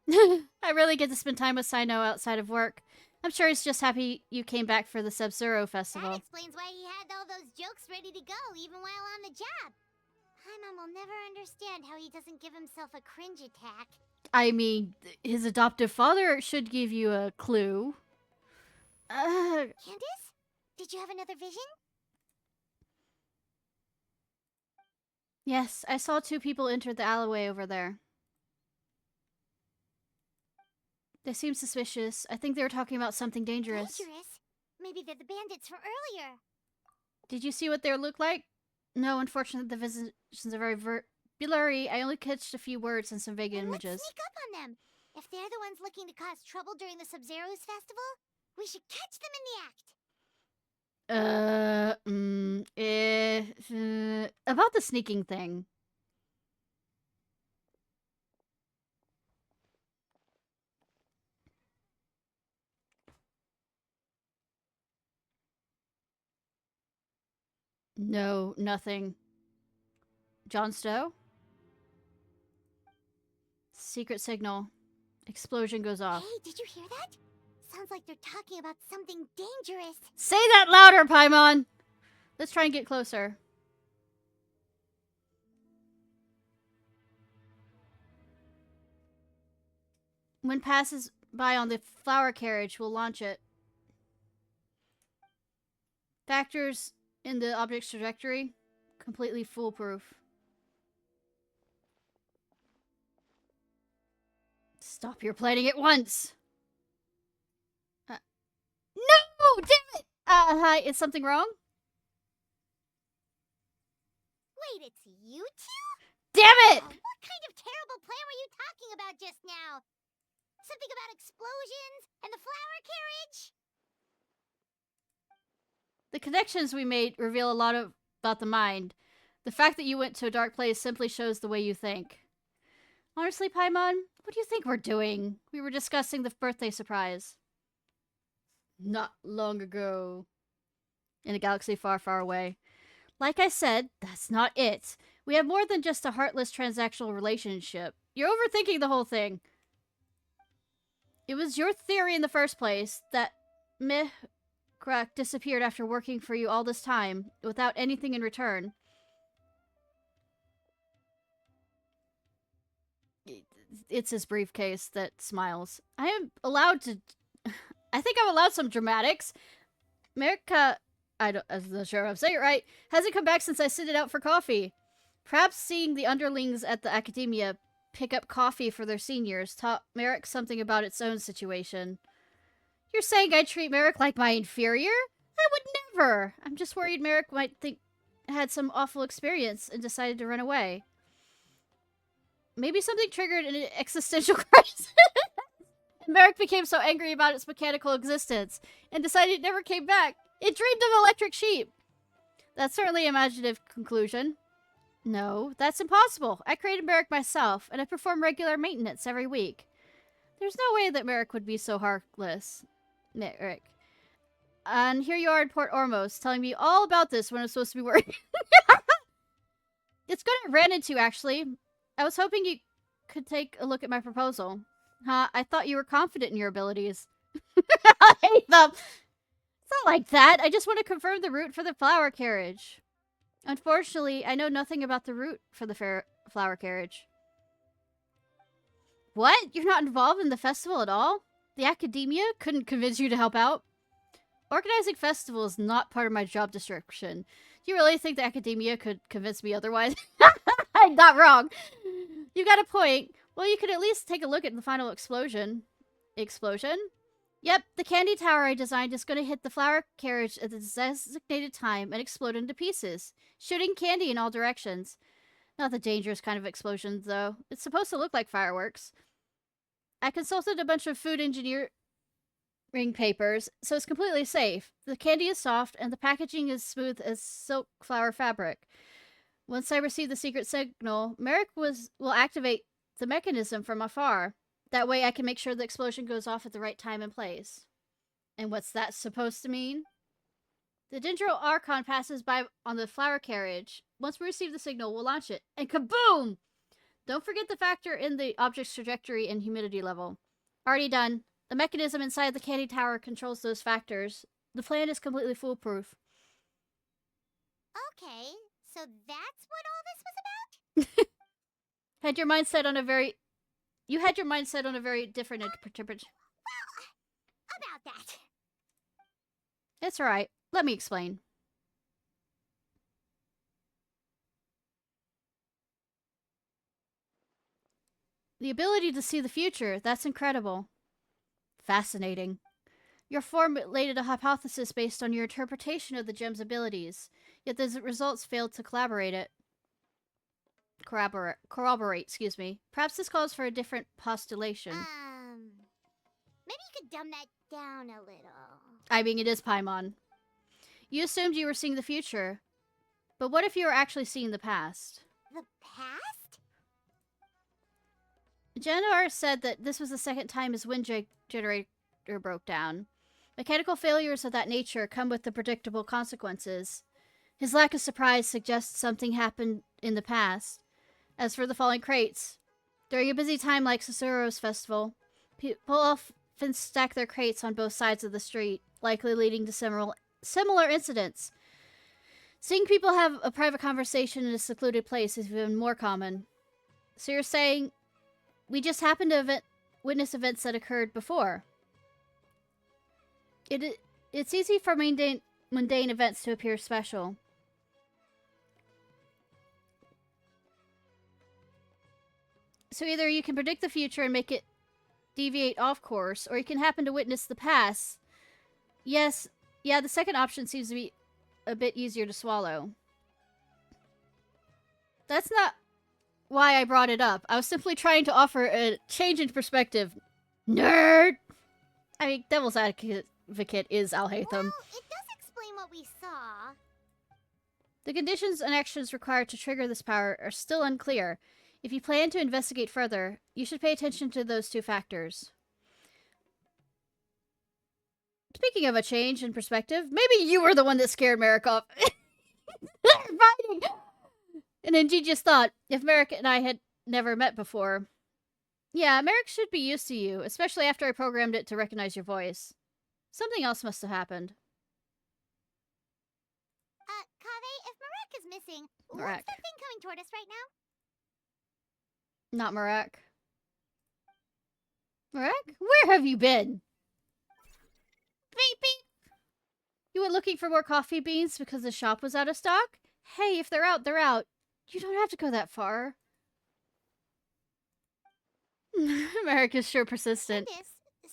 I really get to spend time with Sino outside of work. I'm sure he's just happy you came back for the Sub-Zero festival. That explains why he had all those jokes ready to go, even while on the job. Paimon will never understand how he doesn't give himself a cringe attack. I mean, his adoptive father should give you a clue. Candace? Did you have another vision? Yes, I saw 2 people enter the alleyway over there. They seem suspicious. I think they were talking about something dangerous. Dangerous? Maybe they're the bandits from earlier. Did you see what they look like? No, unfortunately, the visions are very blurry. I only catched a few words and some vague Then images. let's sneak up on them. If they're the ones looking to cause trouble during the Sub-Zero's festival, we should catch them in the act. About the sneaking thing. No, nothing. John Stowe? Secret signal. Explosion goes off. Hey, did you hear that? Sounds like they're talking about something dangerous. Say that louder, Paimon! Let's try and get closer. when passes by on the flower carriage will launch it. Factors in the object's trajectory, completely foolproof. Stop your planning at once! No! Damn it! Hi, is something wrong? Wait, it's you two? Damn it! What kind of terrible plan were you talking about just now? Something about explosions and the flower carriage? The connections we made reveal a lot about the mind. The fact that you went to a dark place simply shows the way you think. Honestly, Paimon, what do you think we're doing? We were discussing the birthday surprise. Not long ago. In a galaxy far, far away. Like I said, that's not it. We have more than just a heartless transactional relationship. You're overthinking the whole thing. It was your theory in the first place that Mihrak disappeared after working for you all this time, without anything in return. It's his briefcase that smiles. I am allowed to... I think I'm allowed some dramatics. Mihrak, I'm not sure if I'm saying it right, hasn't come back since I sent it out for coffee. Perhaps seeing the underlings at the academia pick up coffee for their seniors taught Merrick something about its own situation. You're saying I treat Merrick like my inferior? I would never! I'm just worried Merrick might think I had some awful experience and decided to run away. Maybe something triggered an existential crisis. Merrick became so angry about its mechanical existence and decided it never came back. It dreamed of electric sheep. That's certainly an imaginative conclusion. No, that's impossible. I created Merrick myself, and I perform regular maintenance every week. There's no way that Merrick would be so heartless. Merrick. And here you are in Port Ormos, telling me all about this when I'm supposed to be working. It's good I ran into, actually. I was hoping you could take a look at my proposal. Huh? I thought you were confident in your abilities. I hate them. It's not like that. I just want to confirm the route for the flower carriage. Unfortunately, I know nothing about the route for the flower carriage. What? You're not involved in the festival at all? The academia couldn't convince you to help out? Organizing festivals is not part of my job description. Do you really think the academia could convince me otherwise? I'm not wrong. You got a point. Well, you could at least take a look at the final explosion. Explosion? Yep, the candy tower I designed is going to hit the flower carriage at the designated time and explode into pieces, shooting candy in all directions. Not the dangerous kind of explosions, though. It's supposed to look like fireworks. I consulted a bunch of food engineering papers, so it's completely safe. The candy is soft, and the packaging is smooth as silk flower fabric. Once I receive the secret signal, Merrick will activate the mechanism from afar. That way I can make sure the explosion goes off at the right time and place. And what's that supposed to mean? The Dendro Archon passes by on the flower carriage. Once we receive the signal, we'll launch it. And kaboom! Don't forget to factor in the object's trajectory and humidity level. Already done. The mechanism inside the candy tower controls those factors. The plan is completely foolproof. Okay, so that's what all this was about? You had your mind set on a very different interpretation. Well, about that. It's alright. Let me explain. The ability to see the future, that's incredible. Fascinating. You formulated a hypothesis based on your interpretation of the gem's abilities, yet the results failed to corroborate, excuse me. Perhaps this calls for a different postulation. Maybe you could dumb that down a little. I mean, it is Paimon. You assumed you were seeing the future, but what if you were actually seeing the past? The past? Janar said that this was the second time his wind generator broke down. Mechanical failures of that nature come with the predictable consequences. His lack of surprise suggests something happened in the past. As for the falling crates, during a busy time like Susuru's festival, people often stack their crates on both sides of the street, likely leading to similar incidents. Seeing people have a private conversation in a secluded place is even more common. So you're saying we just happened to witness events that occurred before. It's easy for mundane events to appear special. So either you can predict the future and make it deviate off course, or you can happen to witness the past. Yes, yeah, the second option seems to be a bit easier to swallow. That's not why I brought it up. I was simply trying to offer a change in perspective. Nerd! I mean, Devil's Advocate is Alhaitham. Well, it does explain what we saw. The conditions and actions required to trigger this power are still unclear. If you plan to investigate further, you should pay attention to those two factors. Speaking of a change in perspective, maybe you were the one that scared Merrick off. Fighting! An ingenious thought, if Merrick and I had never met before. Yeah, Merrick should be used to you, especially after I programmed it to recognize your voice. Something else must have happened. Kaveh, if Marek is missing, Marek. what's that thing coming toward us right now? Not Marek. Marek? Where have you been? Beep, beep. You went looking for more coffee beans because the shop was out of stock? Hey, if they're out, they're out. You don't have to go that far. Marek is sure persistent. Candace,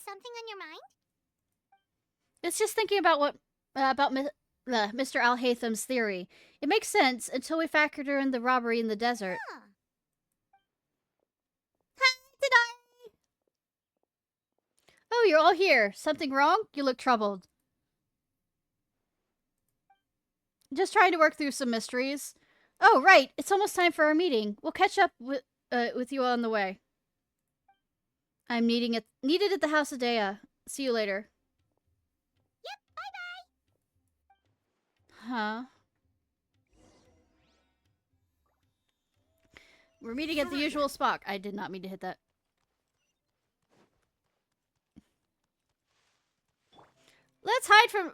something on your mind? It's just thinking about what Mr. Alhaitham's theory. It makes sense until we factor in the robbery in the desert. Huh. Oh, you're all here. Something wrong? You look troubled. Just trying to work through some mysteries. Oh, right. It's almost time for our meeting. We'll catch up with you on the way. I'm needed at the house of Dea. See you later. Yep, bye-bye. Huh? We're meeting at the usual spot. I did not mean to hit that. Let's hide from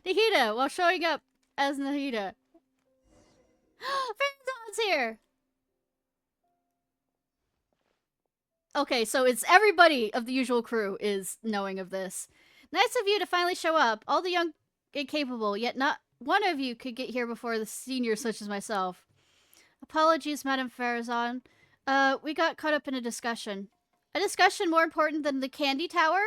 Nahida while showing up as Nahida. Farazan's here! Okay, so it's everybody of the usual crew is knowing of this. Nice of you to finally show up. All the young and capable, yet not one of you could get here before the seniors such as myself. Apologies, Madame Farazan. We got caught up in a discussion. A discussion more important than the candy tower?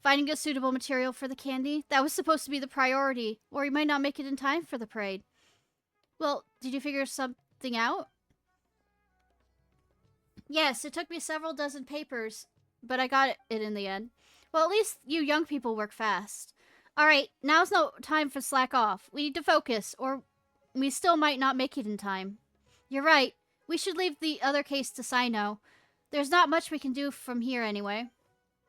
Finding a suitable material for the candy? That was supposed to be the priority, or we might not make it in time for the parade. Well, did you figure something out? Yes, it took me several dozen papers, but I got it in the end. Well, at least you young people work fast. Alright, now's no time for slack off. We need to focus, or we still might not make it in time. You're right. We should leave the other case to Sino. There's not much we can do from here anyway.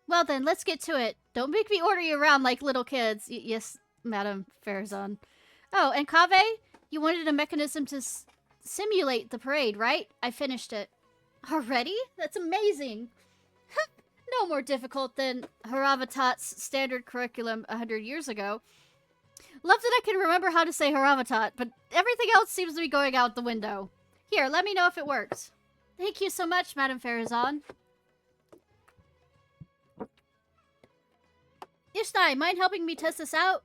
Well then, let's get to it. Don't make me order you around like little kids. Yes, Madame Farazan. Oh, and Kaveh? You wanted a mechanism to simulate the parade, right? I finished it. Already? That's amazing. No more difficult than Haravatat's standard curriculum 100 years ago. Love that I can remember how to say Haravatat, but everything else seems to be going out the window. Here, let me know if it works. Thank you so much, Madame Farazan. Ishnai, mind helping me test this out?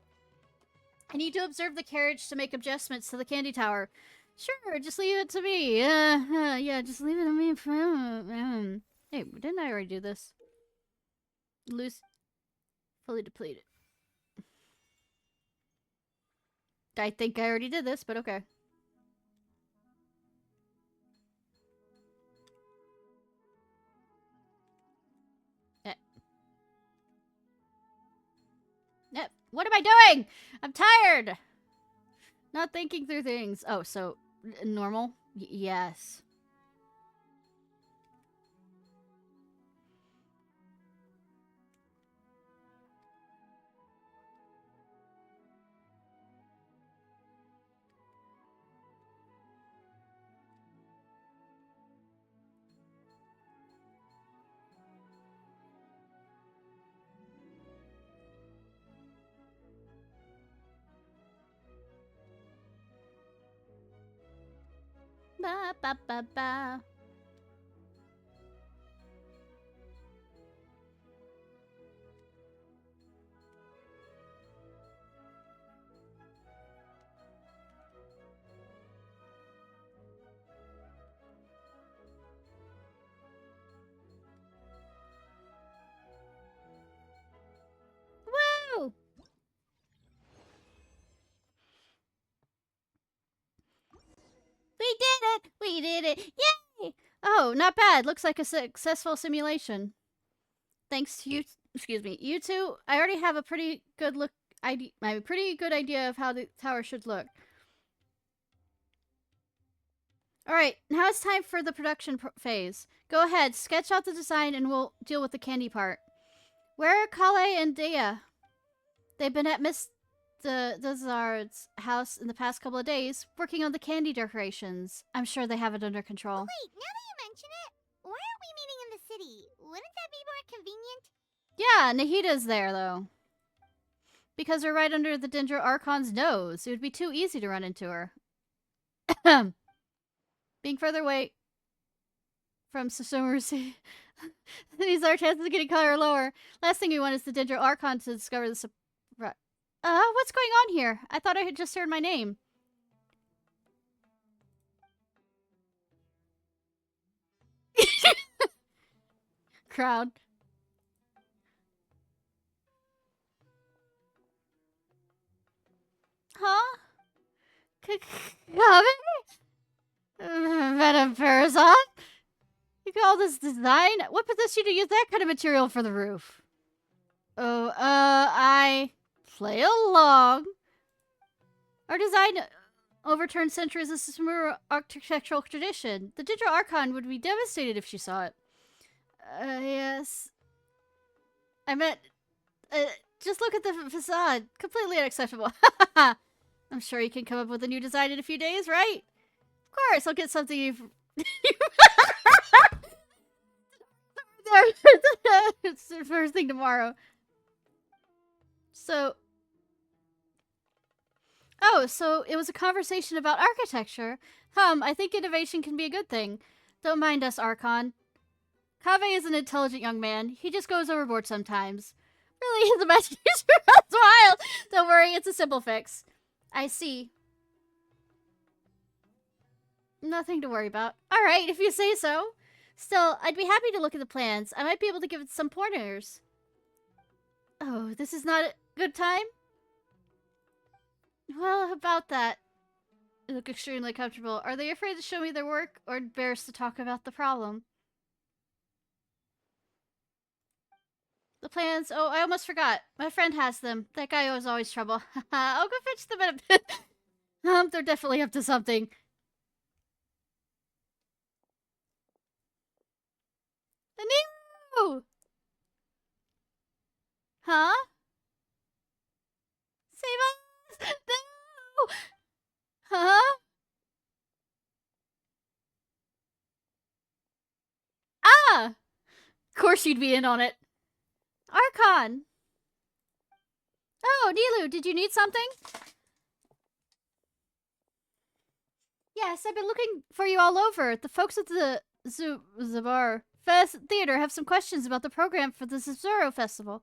I need to observe the carriage to make adjustments to the candy tower. Sure, just leave it to me. Yeah, just leave it to me. Hey, didn't I already do this? Loose. Fully depleted. I think I already did this, but okay. What am I doing? I'm tired. Not thinking through things. Oh, so normal? Yes. Ba ba ba ba. We did it! Yay! Oh, not bad. Looks like a successful simulation. Thanks to you, excuse me, you two. I already have a pretty good idea of how the tower should look. All right, now it's time for the production phase. Go ahead, sketch out the design, and we'll deal with the candy part. Where are Kale and Dea? They've been at Miss Dezard's house in the past couple of days, working on the candy decorations. I'm sure they have it under control. Wait, now that you mention it, why aren't we meeting in the city? Wouldn't that be more convenient? Yeah, Nahida's there, though. Because we're right under the Dendro Archon's nose. It would be too easy to run into her. Being further away from Susuru's these are chances of getting color are lower. Last thing we want is the Dendro Archon to discover the surprise. What's going on here? I thought I had just heard my name. Crowd. Huh? Venom Parasol? You call this design? What possessed you to use that kind of material for the roof? Oh, I play along. Our design overturned centuries of Susumu architectural tradition. The Dendro Archon would be devastated if she saw it. Yes. I meant, just look at the facade. Completely unacceptable. I'm sure you can come up with a new design in a few days, right? Of course, I'll get something you've... It's the first thing tomorrow. So... Oh, so it was a conversation about architecture. I think innovation can be a good thing. Don't mind us, Archon. Kaveh is an intelligent young man. He just goes overboard sometimes. Really is a best use for a while. Don't worry, it's a simple fix. I see. Nothing to worry about. Alright, if you say so. Still, I'd be happy to look at the plans. I might be able to give it some pointers. Oh, this is not a good time? Well, about that. They look extremely comfortable. Are they afraid to show me their work, or embarrassed to talk about the problem? The plans? Oh, I almost forgot. My friend has them. That guy was always trouble. I'll go fetch them in a bit. They're definitely up to something. No! Huh? Save us! No! Huh? Ah! Of course you'd be in on it. Archon! Oh, Nilu, did you need something? Yes, I've been looking for you all over. The folks at the Zabar Theater have some questions about the program for the Zero Festival.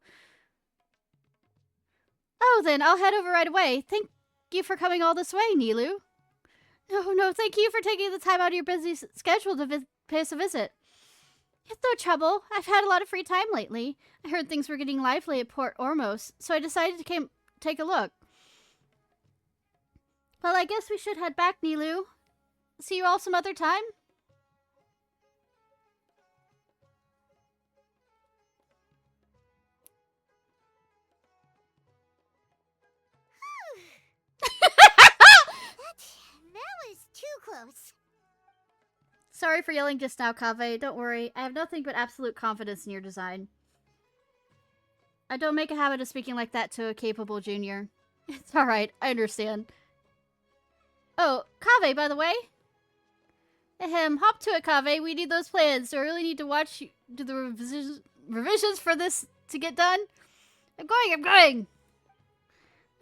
Oh, then I'll head over right away. Thank you for coming all this way, Nilu. No, thank you for taking the time out of your busy schedule to pay us a visit. It's no trouble. I've had a lot of free time lately. I heard things were getting lively at Port Ormos, so I decided to take a look. Well, I guess we should head back, Nilu. See you all some other time? That was too close. Sorry for yelling just now, Kaveh. Don't worry. I have nothing but absolute confidence in your design. I don't make a habit of speaking like that to a capable junior. It's alright. I understand. Oh, Kaveh, by the way. Ahem, hop to it, Kaveh. We need those plans, so I really need to do the revisions for this to get done. I'm going!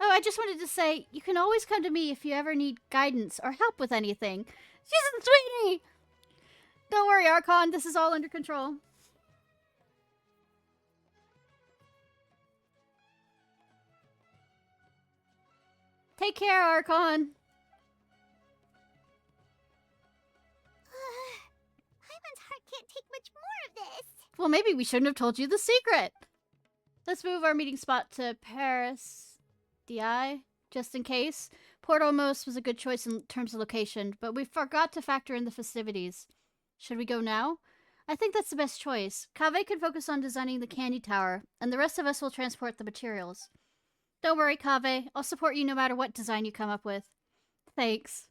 Oh, I just wanted to say, you can always come to me if you ever need guidance or help with anything. She's a sweetie! Don't worry, Archon. This is all under control. Take care, Archon. Hyman's heart can't take much more of this. Well, maybe we shouldn't have told you the secret. Let's move our meeting spot to Paris DI, just in case. Portalmos was a good choice in terms of location, but we forgot to factor in the festivities. Should we go now? I think that's the best choice. Kaveh can focus on designing the candy tower, and the rest of us will transport the materials. Don't worry, Kaveh. I'll support you no matter what design you come up with. Thanks.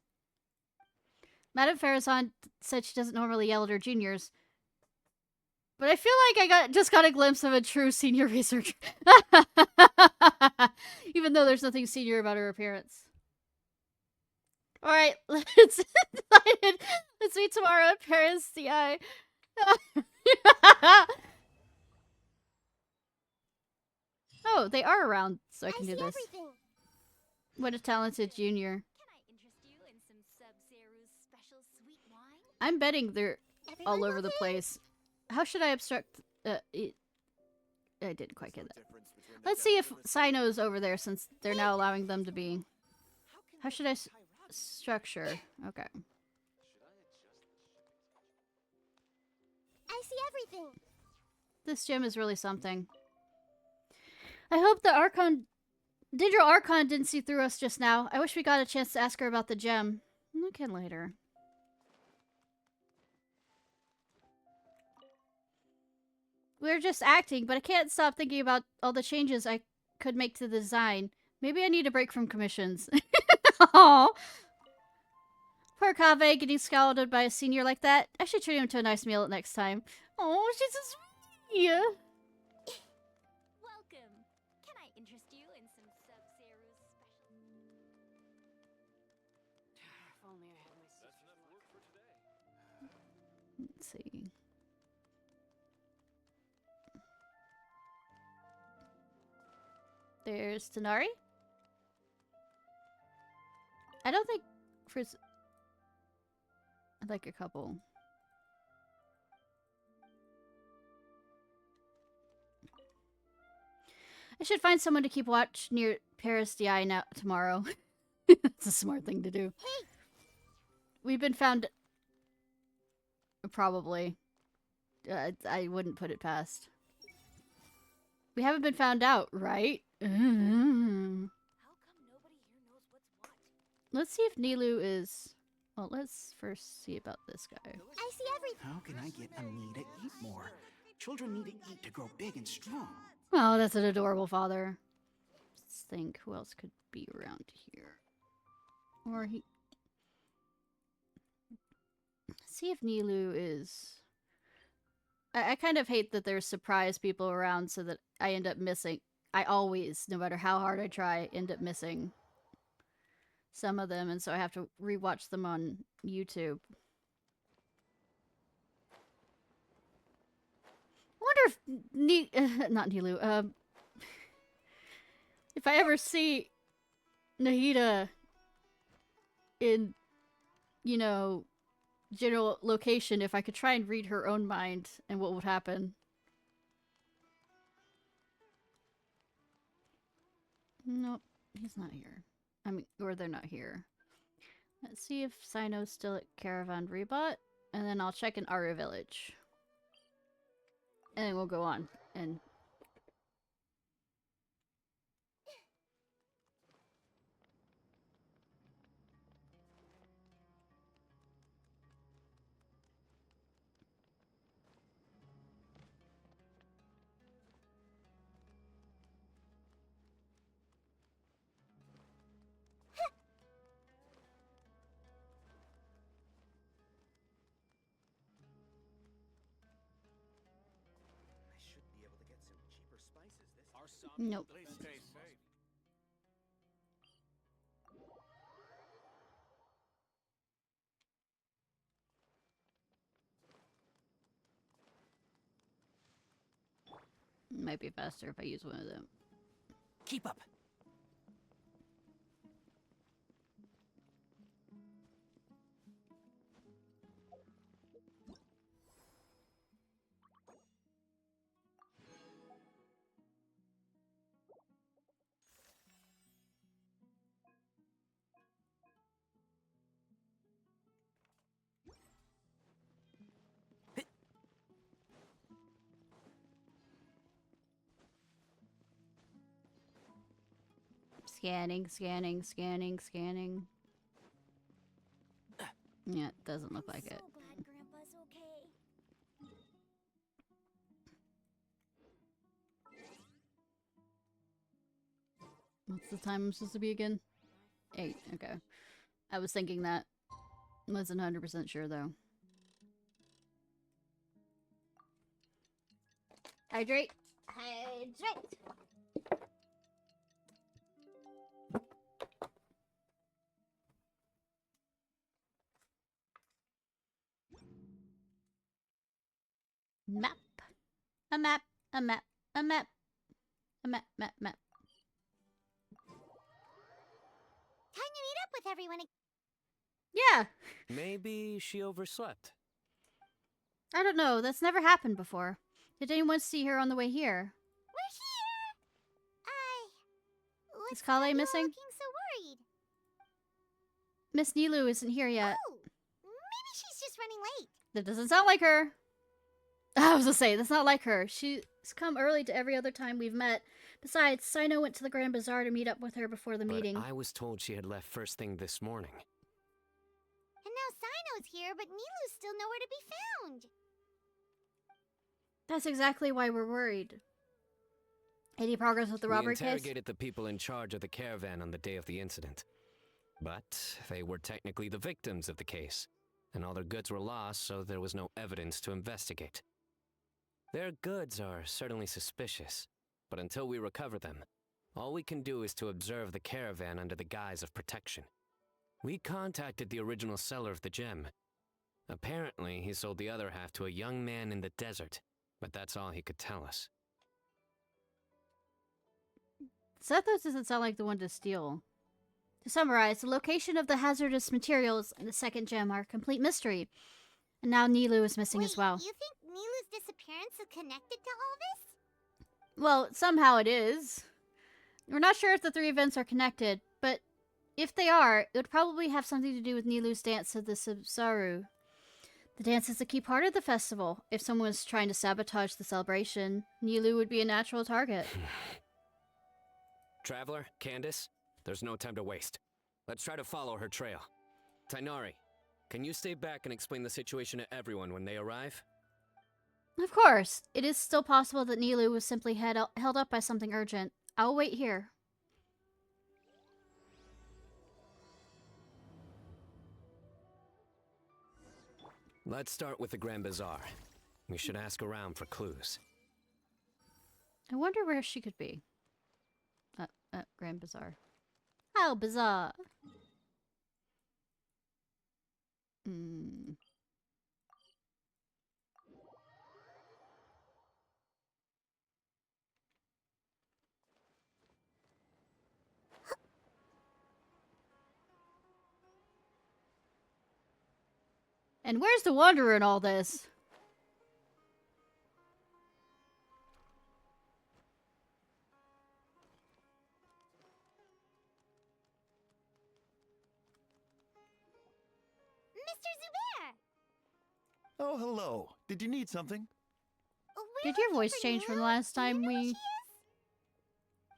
Madame Farazan said she doesn't normally yell at her juniors. But I feel like I just got a glimpse of a true senior researcher. Even though there's nothing senior about her appearance. Alright, let's meet tomorrow at Paris CI. Oh, they are around, so I can do this. Everything. What a talented junior. Can I interest you in some Sub-Zero's special sweet wine? I'm betting they're all Everyone over the okay? place. How should I obstruct... I didn't quite get that. Let's see if Sino's over there, since they're now allowing them to be. How should I structure? Okay. I see everything. This gym is really something. I hope the Archon... Digital Archon didn't see through us just now. I wish we got a chance to ask her about the gem. We can later. We're just acting, but I can't stop thinking about all the changes I could make to the design. Maybe I need a break from commissions. Aww. Poor Kaveh getting scalded by a senior like that. I should treat him to a nice meal next time. Oh, she's so sweet. Welcome. Can I interest you in some Sub-Zero's special... If only I had my That's enough work for today. Let's see. There's Tanari. I don't think I'd like a couple. I should find someone to keep watch near Paris DI now tomorrow. That's a smart thing to do. Hey! We've been found. Probably. I wouldn't put it past. We haven't been found out, right? How come nobody here knows what's what? Let's see if Nilu is... Well, let's first see about this guy. I see everything. How can I get Amina to eat more? Children need to eat to grow big and strong. Oh, that's an adorable father. Let's think, who else could be around here? Or he... See if Nilu is... I kind of hate that there's surprise people around so that I end up missing... I always, no matter how hard I try, end up missing some of them, and so I have to rewatch them on YouTube. I wonder if not Nilu, if I ever see Nahida in, you know, general location, if I could try and read her own mind and what would happen. Nope, he's not here. I mean, or they're not here. Let's see if Sino's still at Caravan Rebot, and then I'll check in Aru Village. And then we'll go on, and... Nope. Please stay safe. Might be faster if I use one of them. Keep up. Scanning, scanning, scanning, scanning. Yeah, it doesn't look like it. So glad Grandpa's okay. What's the time I'm supposed to be again? 8, okay. I was thinking that. Wasn't 100% sure though. Hydrate. Hydrate. Map. A map. A map. A map. A map. Map. Map. Time to meet up with everyone. Yeah. Maybe she overslept. I don't know. That's never happened before. Did anyone see her on the way here? We're here. Is Kale you're missing? looking so worried? Miss Nilu isn't here yet. Oh, maybe she's just running late. That doesn't sound like her. I was gonna say, that's not like her. She's come early to every other time we've met. Besides, Sino went to the Grand Bazaar to meet up with her before the meeting. But I was told she had left first thing this morning. And now Sino's here, but Nilu's still nowhere to be found. That's exactly why we're worried. Any progress with the robbery We case? interrogated the people in charge of the caravan on the day of the incident. But they were technically the victims of the case, and all their goods were lost, so there was no evidence to investigate. Their goods are certainly suspicious, but until we recover them, all we can do is to observe the caravan under the guise of protection. We contacted the original seller of the gem. Apparently, he sold the other half to a young man in the desert, but that's all he could tell us. Zethos doesn't sound like the one to steal. To summarize, the location of the hazardous materials and the second gem are a complete mystery. And now Nilu is missing as well. You think Nilu's disappearance is connected to all this? Well, somehow it is. We're not sure if the 3 events are connected, but if they are, it would probably have something to do with Nilu's dance of the Subsaru. The dance is a key part of the festival. If someone was trying to sabotage the celebration, Nilu would be a natural target. Traveler, Candace, there's no time to waste. Let's try to follow her trail. Tainari, can you stay back and explain the situation to everyone when they arrive? Of course. It is still possible that Nilu was simply held up by something urgent. I'll wait here. Let's start with the Grand Bazaar. We should ask around for clues. I wonder where she could be. Grand Bazaar. How bizarre. And where's the Wanderer in all this? Mr. Zubair! Oh, hello. Did you need something? We're Did your looking voice for change from the Nilu. last Do you time know where we...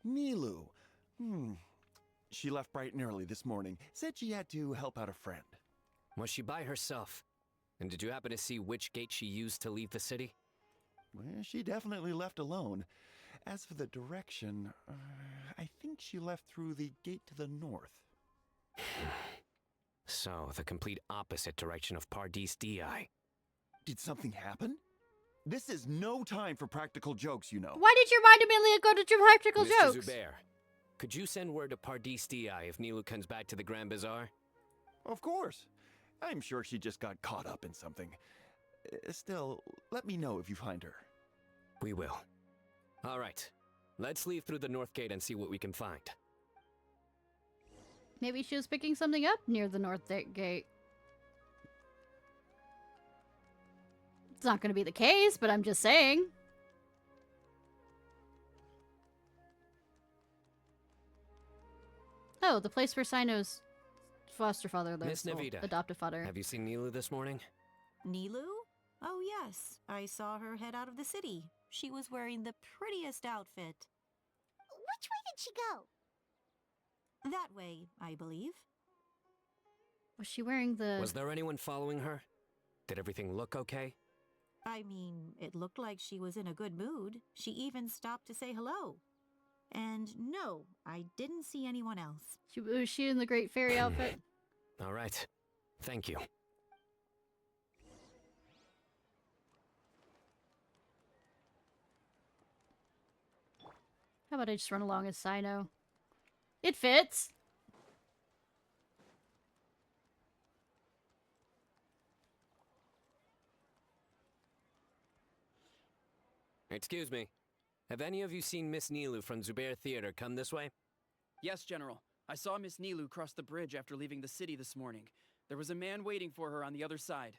she is? Nilu. She left bright and early this morning. Said she had to help out a friend. Was she by herself? And did you happen to see which gate she used to leave the city? Well, she definitely left alone. As for the direction, I think she left through the gate to the north. So, the complete opposite direction of Pardis Di. Did something happen? This is no time for practical jokes, you know. Why did your mind immediately go to practical Mr. jokes? Zubair, could you send word to Pardis Di if Nilu comes back to the Grand Bazaar? Of course. I'm sure she just got caught up in something. Still, let me know if you find her. We will. All right. Let's leave through the north gate and see what we can find. Maybe she was picking something up near the north gate. It's not going to be the case, but I'm just saying. Oh, the place where Sino's foster father lives. Miss Nahida, adoptive father. Have you seen Nilu this morning? Nilu? Oh yes, I saw her head out of the city. She was wearing the prettiest outfit. Which way did she go? That way, I believe. Was she wearing the... Was there anyone following her? Did everything look okay? I mean, it looked like she was in a good mood. She even stopped to say hello. And no, I didn't see anyone else. Was she in the Great Fairy outfit? All right. Thank you. How about I just run along as Sino? It fits! Excuse me. Have any of you seen Miss Nilu from Zubair Theater come this way? Yes, General. I saw Miss Nilu cross the bridge after leaving the city this morning. There was a man waiting for her on the other side.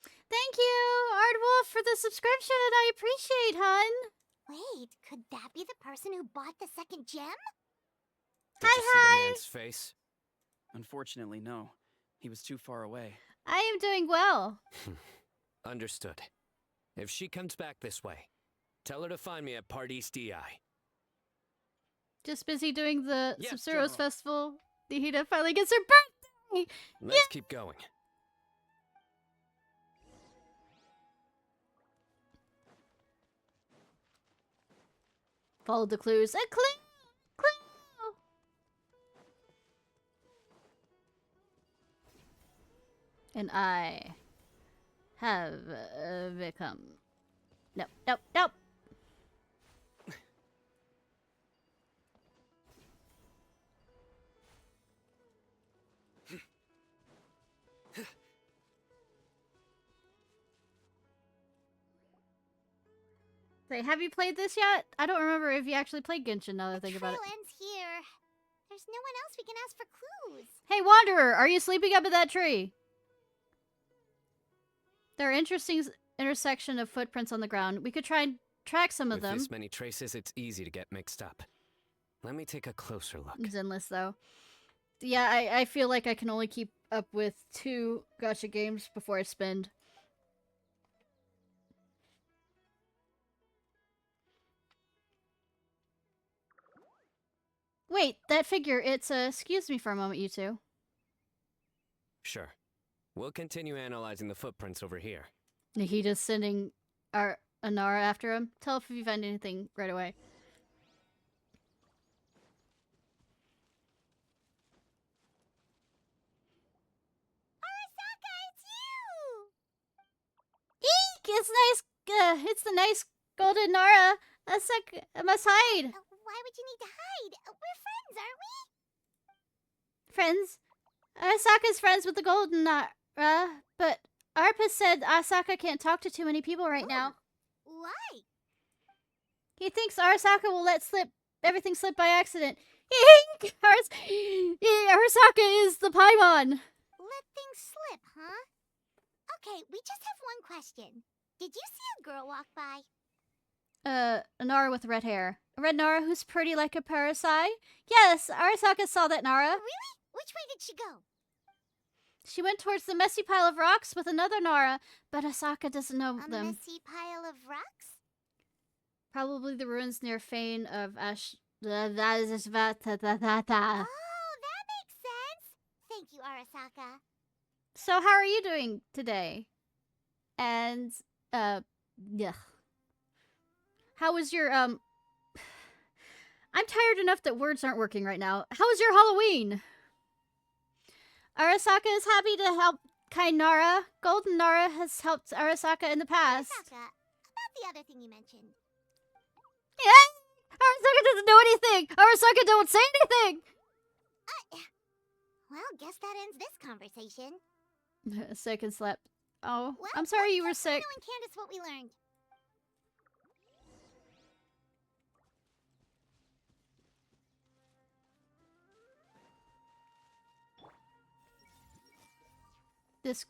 Thank you, Ardwolf, for the subscription. I appreciate, hun. Wait, could that be the person who bought the second gem? Did you see the man's face? Unfortunately, no. He was too far away. I am doing well. Understood. If she comes back this way, tell her to find me at Part East DI. Just busy doing the Yes, Sub-Zero's General. festival. Nahida finally gets her birthday! Let's keep going. Follow the clues. A clue! Clue! And I have become... Nope, nope, nope! Say, have you played this yet? I don't remember if you actually played Genshin now that I think about it. The trail ends here. There's no one else we can ask for clues. Hey, Wanderer, are you sleeping up in that tree? There are interesting intersection of footprints on the ground. We could try and track some of With them. this many traces, it's easy to get mixed up. Let me take a closer look. It's endless, though. Yeah, I feel like I can only keep up with 2 gacha games before I spend. Wait, that figure, it's excuse me for a moment, you two. Sure. We'll continue analyzing the footprints over here. Nahida's sending our Anara after him. Tell if you find anything right away. Arasaka, it's you! Eek! It's nice, it's the nice golden Nara. I must hide. Why would you need to hide? We're friends, aren't we? Friends? Arasaka's friends with the golden Nara, but Arpa said Arasaka can't talk to too many people right now. Why? He thinks Arasaka will let everything slip by accident. Eek! Arasaka is the Paimon. Let things slip, huh? Okay, we just have one question. Did you see a girl walk by? A Nara with red hair. A red Nara who's pretty like a parasai? Yes, Arasaka saw that Nara. Really? Which way did she go? She went towards the messy pile of rocks with another Nara, but Asaka doesn't know A them. messy pile of rocks? Probably the ruins near Fane of Ash... That is... Oh, that makes sense. Thank you, Arasaka. So how are you doing today? And, yeah. How was your, I'm tired enough that words aren't working right now. How was your Halloween? Arasaka is happy to help kind Nara. Golden Nara has helped Arasaka in the past. Arasaka, about the other thing you mentioned. Yeah! Arasaka doesn't know anything! Arasaka don't say anything! Well, guess that ends this conversation. Sick and slept. Oh, Well, I'm sorry you were let's sick. tell Sino and Candace what we learned.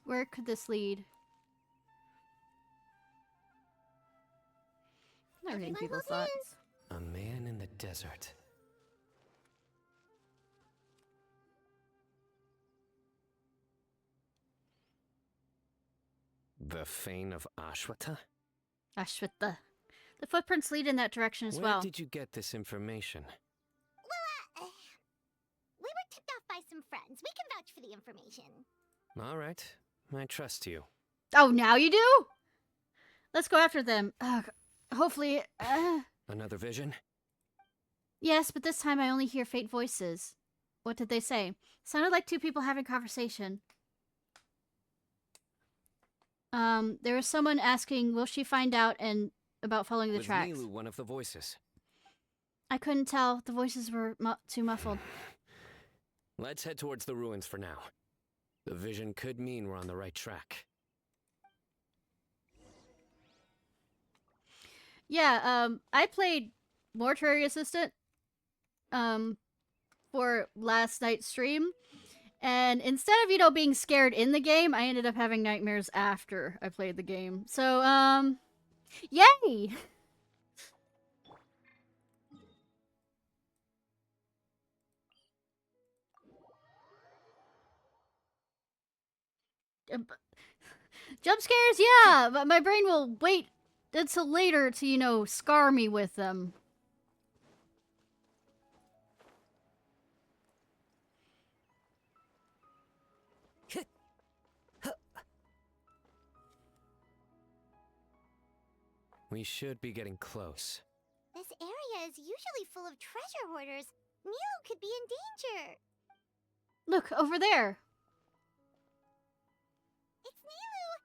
Where could this lead? I'm not reading Everyone people's hold thoughts. A man in the desert. The Fane of Ashwata? Ashwita. The footprints lead in that direction as Where well. did you get this information? Well, we were friends. We can vouch for the information. All right. I trust you. Oh, now you do? Let's go after them. Hopefully, Another vision? Yes, but this time I only hear faint voices. What did they say? Sounded like two people having conversation. There was someone asking, will she find out and about following the Was tracks? Nilou one of the voices? I couldn't tell. The voices were too muffled. Let's head towards the ruins for now. The vision could mean we're on the right track. Yeah, I played Mortuary Assistant, for last night's stream. And instead of, being scared in the game, I ended up having nightmares after I played the game. So, yay! Jump scares, yeah, but my brain will wait until later to, scar me with them. We should be getting close. This area is usually full of treasure hoarders. Nilou could be in danger. Look, over there. It's Nilou!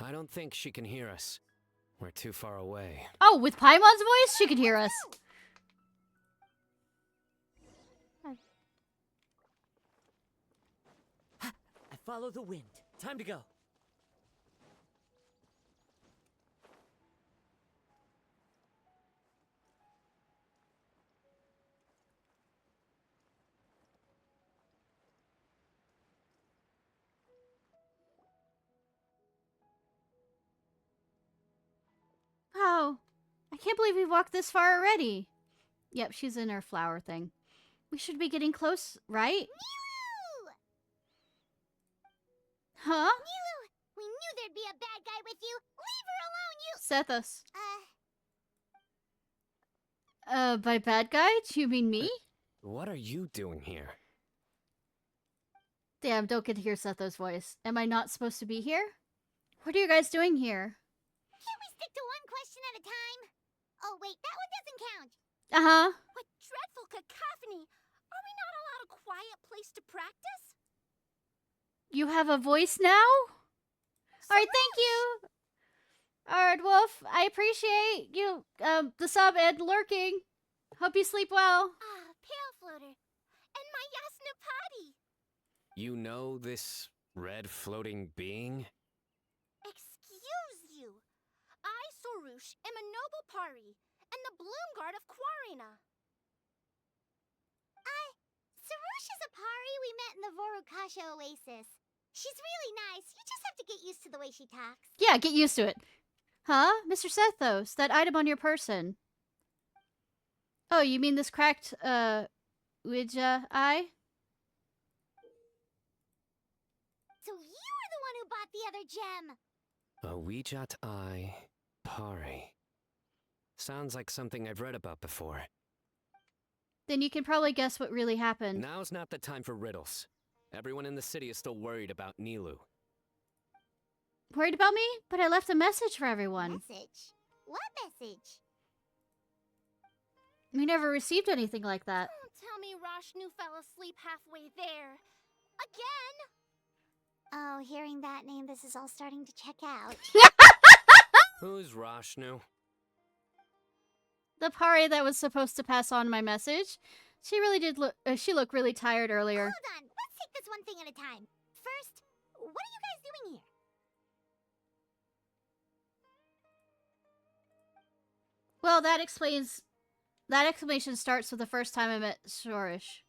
Hey! I don't think she can hear us. We're too far away. Oh, with Paimon's voice, she could hear us. I follow the wind. Time to go. Oh, I can't believe we've walked this far already. Yep, she's in her flower thing. We should be getting close, right? Nilou! Huh? Nilou! We knew there'd be a bad guy with you! Leave her alone, you— Sethos. By bad guy? Do you mean me? What are you doing here? Damn, don't get to hear Sethos' voice. Am I not supposed to be here? What are you guys doing here? Can't we stick to one question at a time? Oh wait, that one doesn't count. Uh-huh. What dreadful cacophony! Are we not allowed a quiet place to practice? You have a voice now? Alright, thank you! Alright, Wolf, I appreciate you, the sub and lurking. Hope you sleep well. Ah, Pale Floater. And my Yasnapati! You know this red floating being? Excuse you! I, Sorush, am a noble Pari, and the Bloomguard of Quarina. Sorush is a Pari we met in the Vorukasha Oasis. She's really nice. You just have to get used to the way she talks. Yeah, get used to it. Huh? Mr. Sethos, that item on your person. Oh, you mean this cracked, Ouija eye? So you were the one who bought the other gem! A Ouijat Eye Pari. Sounds like something I've read about before. Then you can probably guess what really happened. Now's not the time for riddles. Everyone in the city is still worried about Nilou. Worried about me? But I left a message for everyone. Message? What message? We never received anything like that. Don't tell me Rashnu fell asleep halfway there. Again? Oh, hearing that name, this is all starting to check out. Who's Rashnu? The Pari that was supposed to pass on my message. She really did look, she looked really tired earlier. Hold on, let's take this one thing at a time. First, what are you guys doing here? Well, that explanation starts with the first time I met Shorish.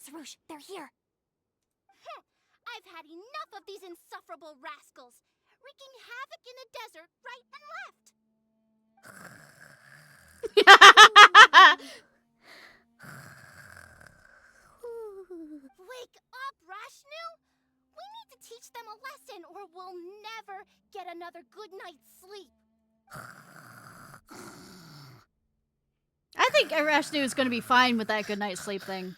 Sorush, they're here. I've had enough of these insufferable rascals, wreaking havoc in the desert right and left. Wake up, Rashnu! We need to team teach them a lesson or we'll never get another good night's sleep. I think Arashnu is going to be fine with that good night's sleep thing.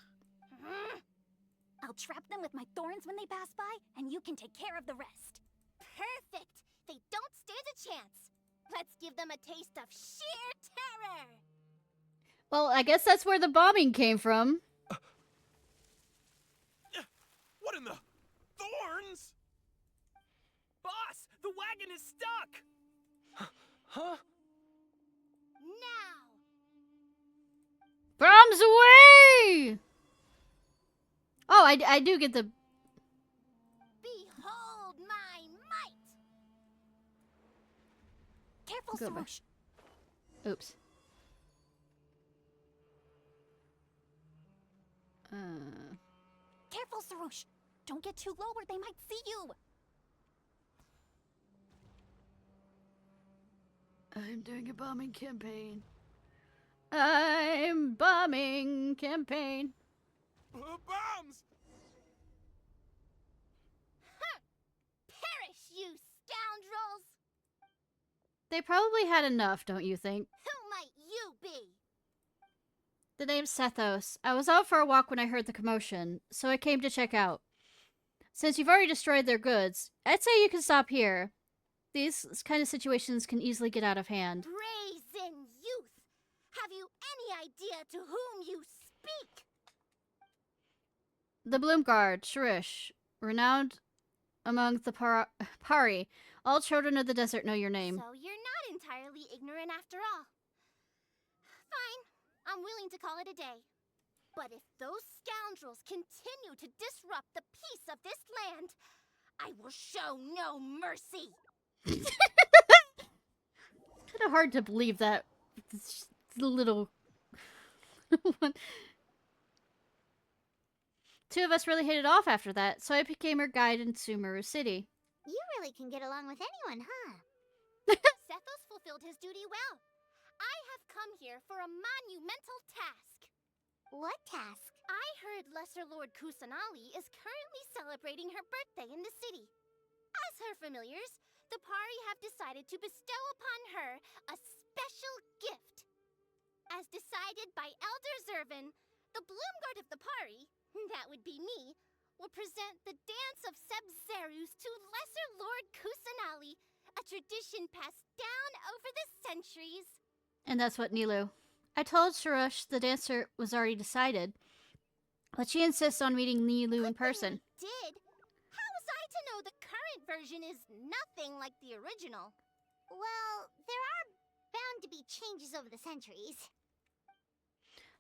I'll trap them with my thorns when they pass by, and you can take care of the rest. Perfect! They don't stand a chance. Let's give them a taste of sheer terror! Well, I guess that's where the bombing came from. What in the thorns? Boss, the wagon is stuck. Huh? Now! Bombs away! Oh, I do get the... Behold my might! Careful, Go back. Sarosh. Oops. Careful, Sarosh. Don't get too low or they might see you. I'm doing a bombing campaign. I'm bombing campaign. Bombs! Perish, you scoundrels! They probably had enough, don't you think? Who might you be? The name's Sethos. I was out for a walk when I heard the commotion, so I came to check out. Since you've already destroyed their goods, I'd say you can stop here. These kind of situations can easily get out of hand. Brazen youth! Have you any idea to whom you speak? The Bloomguard, Shirish, renowned among the Pari. All children of the desert know your name. So you're not entirely ignorant after all. Fine, I'm willing to call it a day. But if those scoundrels continue to disrupt the peace of this land, I will show no mercy. Kind of hard to believe that the little one. Two of us really hit it off after that, so I became her guide in Sumeru City. You really can get along with anyone, huh? Sethos fulfilled his duty well. I have come here for a monumental task. What task? I heard Lesser Lord Kusanali is currently celebrating her birthday in the city. As her familiars, the Pari have decided to bestow upon her a special gift. As decided by Elder Zervin, the Bloomguard of the Pari, that would be me, will present the Dance of Sebzerus to Lesser Lord Kusanali, a tradition passed down over the centuries. And that's what Nilu. I told Sharush the dancer was already decided, but she insists on meeting Nilu in person. Did? How was I to know the current version is nothing like the original? Well, there are bound to be changes over the centuries.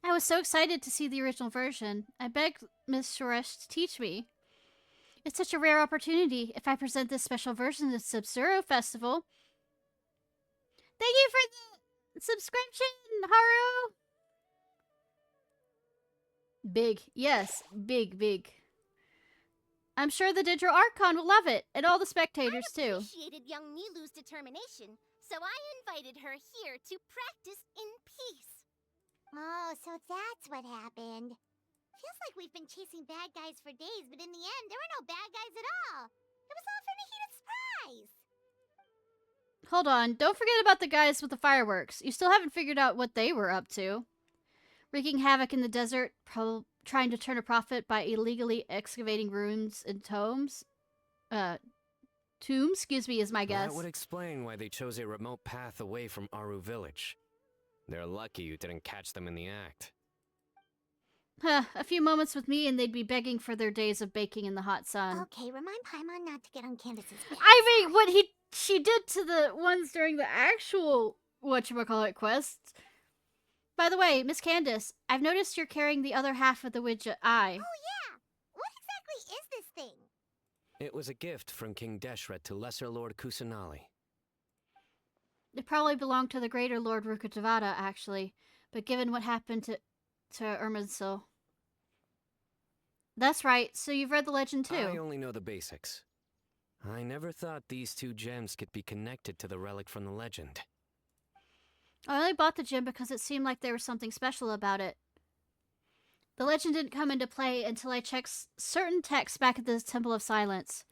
I was so excited to see the original version. I begged Miss Sharush to teach me. It's such a rare opportunity if I present this special version of the Sub-Zero Festival. Thank you for the subscription, Haru! Big. Yes, big, big. I'm sure the Dendro Archon will love it, and all the spectators too. I appreciated young Nilu's determination, so I invited her here to practice in peace. Oh, so that's what happened. Feels like we've been chasing bad guys for days, but in the end, there were no bad guys at all. It was all for Nahida's surprise. Hold on, don't forget about the guys with the fireworks. You still haven't figured out what they were up to. Wreaking havoc in the desert, trying to turn a profit by illegally excavating ruins and tombs. Tombs, excuse me, is my guess. That would explain why they chose a remote path away from Aru village. They're lucky you didn't catch them in the act. A few moments with me and they'd be begging for their days of baking in the hot sun. Okay, remind Paimon not to get on Candace's bed. I mean, what she did to the ones during the actual whatchamacallit quests. By the way, Miss Candace, I've noticed you're carrying the other half of the widget eye. Oh yeah! What exactly is this thing? It was a gift from King Deshret to Lesser Lord Kusanali. It probably belonged to the greater Lord Rukkhadevata, actually, but given what happened to Irminsul. That's right, so you've read the legend too. I only know the basics. I never thought these two gems could be connected to the relic from the legend. I only bought the gem because it seemed like there was something special about it. The legend didn't come into play until I checked certain texts back at the Temple of Silence.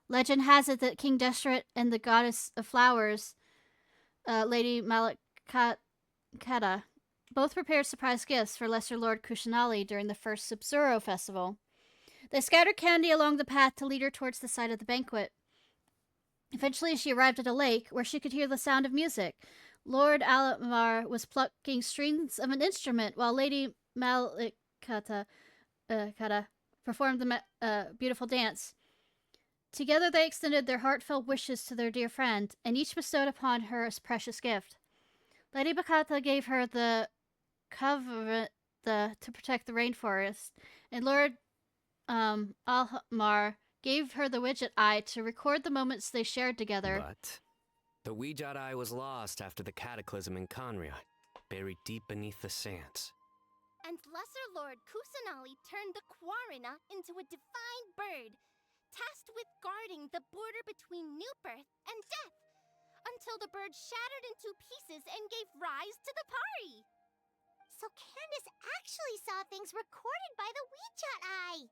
Legend has it that King Deshret and the goddess of flowers, Lady Malakata, both prepared surprise gifts for Lesser Lord Kushanali during the first Sub-Zero festival. They scattered candy along the path to lead her towards the site of the banquet. Eventually, she arrived at a lake where she could hear the sound of music. Lord Alamar was plucking strings of an instrument while Lady Malakata performed the beautiful dance. Together, they extended their heartfelt wishes to their dear friend, and each bestowed upon her a precious gift. Lady Bakata gave her the covenant to protect the rainforest, and Lord Almar gave her the widget eye to record the moments they shared together. But the Ouijat Eye was lost after the cataclysm in Conria, buried deep beneath the sands. And Lesser Lord Kusanali turned the Quarina into a divine bird, tasked with guarding the border between new birth and death, until the bird shattered into pieces and gave rise to the party. So Candace actually saw things recorded by the Ouijat Eye.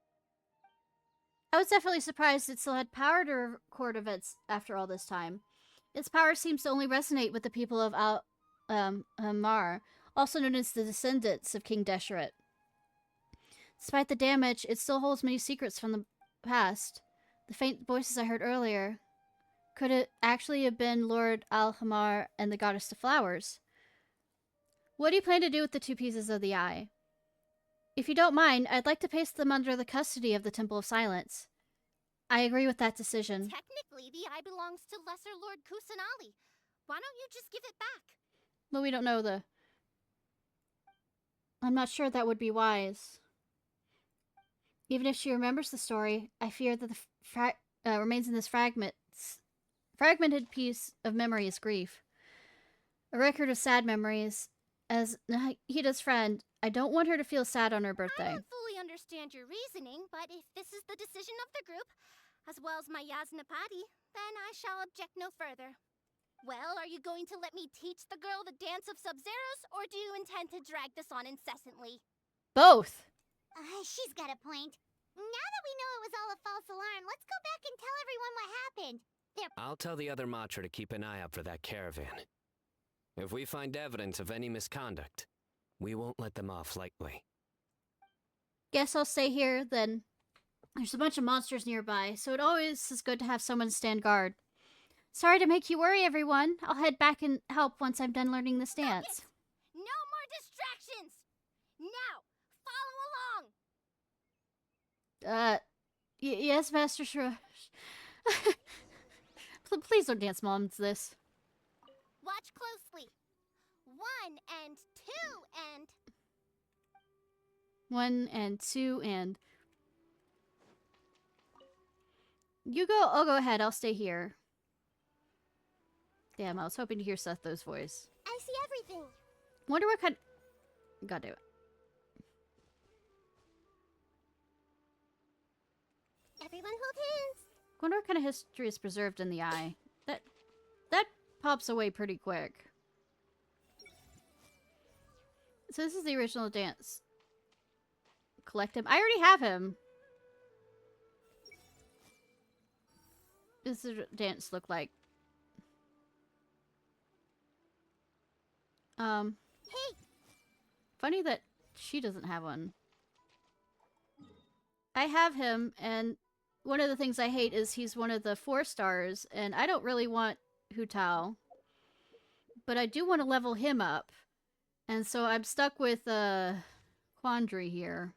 I was definitely surprised it still had power to record events after all this time. Its power seems to only resonate with the people of Amar, also known as the descendants of King Deshret. Despite the damage, it still holds many secrets from the past. The faint voices I heard earlier. Could it actually have been Lord Alhamar and the Goddess of Flowers? What do you plan to do with the two pieces of the eye? If you don't mind, I'd like to place them under the custody of the Temple of Silence. I agree with that decision. Technically, the eye belongs to Lesser Lord Kusanali. Why don't you just give it back? Well, we don't know the... I'm not sure that would be wise. Even if she remembers the story, I fear that the remains in this fragmented piece of memory is grief. A record of sad memories. As Nahida's friend, I don't want her to feel sad on her birthday. I don't fully understand your reasoning, but if this is the decision of the group, as well as my Yasnapati, then I shall object no further. Well, are you going to let me teach the girl the dance of Sub-Zeros, or do you intend to drag this on incessantly? Both! She's got a point. Now that we know it was all a false alarm, let's go back and tell everyone what happened. I'll tell the other Matra to keep an eye out for that caravan. If we find evidence of any misconduct, we won't let them off lightly. Guess I'll stay here, then. There's a bunch of monsters nearby, so it always is good to have someone stand guard. Sorry to make you worry, everyone. I'll head back and help once I'm done learning this dance. Focus! No more distractions! Now, follow along! Yes, Master Shrush. Please don't dance mom's this. Watch closely. 1 and 2 and... 1 and 2 and... You go, I'll go ahead, I'll stay here. Damn, I was hoping to hear Setho's voice. I see everything. Wonder what kind... Gotta do it. Everyone hold hands. Wonder what kind of history is preserved in the eye. That pops away pretty quick. So this is the original dance. Collect him. I already have him. This is what dance look like. Hey! Funny that she doesn't have one. I have him, and one of the things I hate is he's one of the 4 stars, and I don't really want Hu Tao. But I do want to level him up. And so I'm stuck with a quandary here.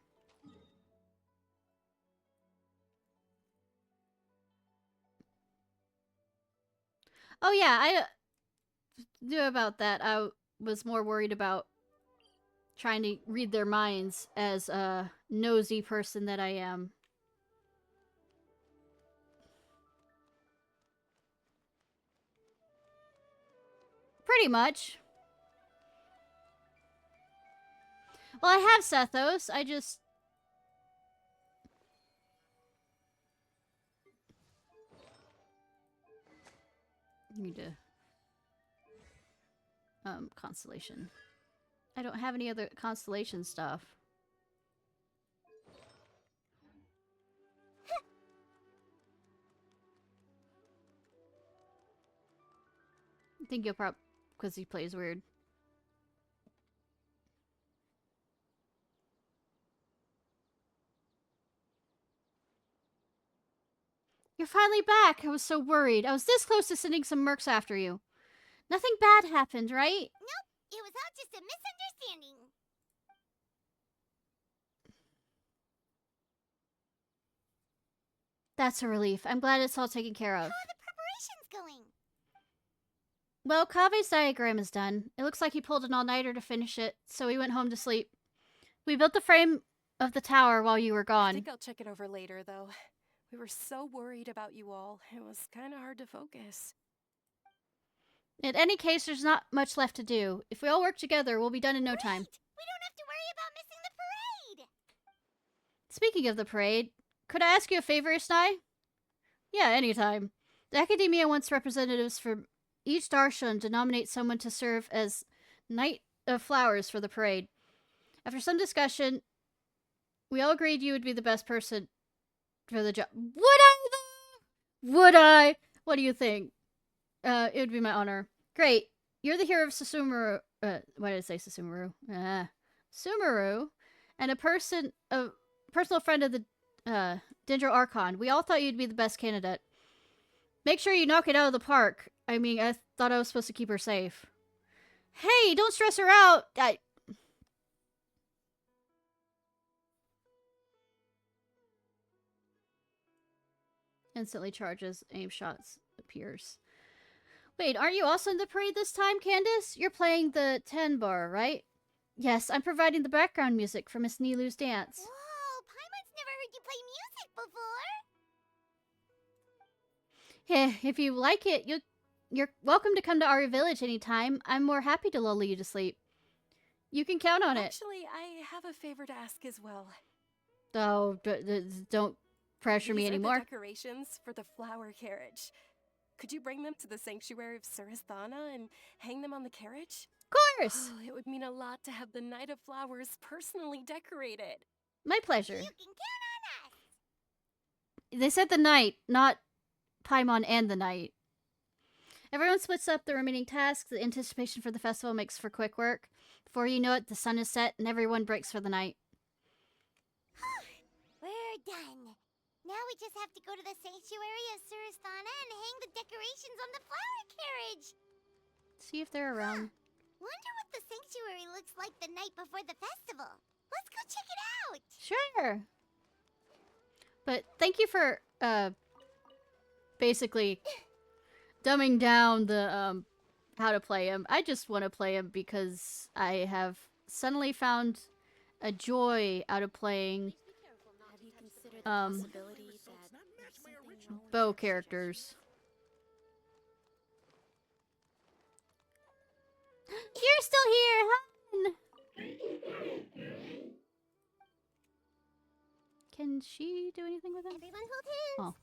Oh yeah, I knew about that. I was more worried about trying to read their minds as a nosy person that I am. Pretty much. Well, I have Sethos, I just... need to... constellation. I don't have any other constellation stuff. I think you'll probably... because he plays weird. You're finally back! I was so worried. I was this close to sending some mercs after you. Nothing bad happened, right? Nope, it was all just a misunderstanding. That's a relief. I'm glad it's all taken care of. How are the preparations going? Well, Kave's diagram is done. It looks like he pulled an all-nighter to finish it, so he went home to sleep. We built the frame of the tower while you were I gone. think I'll check it over later, though. We were so worried about you all. It was kind of hard to focus. In any case, there's not much left to do. If we all work together, we'll be done in no time. We don't have to worry about missing the parade. Speaking of the parade, could I ask you a favor, Ishnai? Yeah, anytime. The Academia wants representatives from each Darshan to nominate someone to serve as Knight of Flowers for the parade. After some discussion, we all agreed you would be the best person for the job. Would I, though? Would I? What do you think? It would be my honor. Great. You're the hero of Susumaru. Why did I say Susumaru? Sumeru. And a personal friend of the, Dendro Archon. We all thought you'd be the best candidate. Make sure you knock it out of the park. I mean, I thought I was supposed to keep her safe. Hey, don't stress her out! Instantly charges, aim shots, appears. Wait, aren't you also in the parade this time, Candace? You're playing the 10 bar, right? Yes, I'm providing the background music for Miss Nilu's dance. Whoa, Paimon's never heard you play music before. If you like it, you're welcome to come to our village anytime. I'm more happy to lull you to sleep. You can count on it. Actually, I have a favor to ask as well. Oh, don't pressure me These are anymore. the decorations for the flower carriage. Could you bring them to the sanctuary of Surasthana and hang them on the carriage? Of course! Oh, it would mean a lot to have the Knight of Flowers personally decorated. My pleasure. You can count on us. They said the knight, not Paimon and the knight. Everyone splits up the remaining tasks. The anticipation for the festival makes for quick work. Before you know it, the sun is set and everyone breaks for the night. We're done. Now we just have to go to the sanctuary of Surasthana and hang the decorations on the flower carriage. See if they're around. Wonder what the sanctuary looks like the night before the festival. Let's go check it out. Sure. But thank you for, basically dumbing down the, how to play him. I just want to play him because I have suddenly found a joy out of playing, Have you considered the possibility that something bow characters. You're still here, hon! Can she do anything with him? Everyone hold hands. Oh.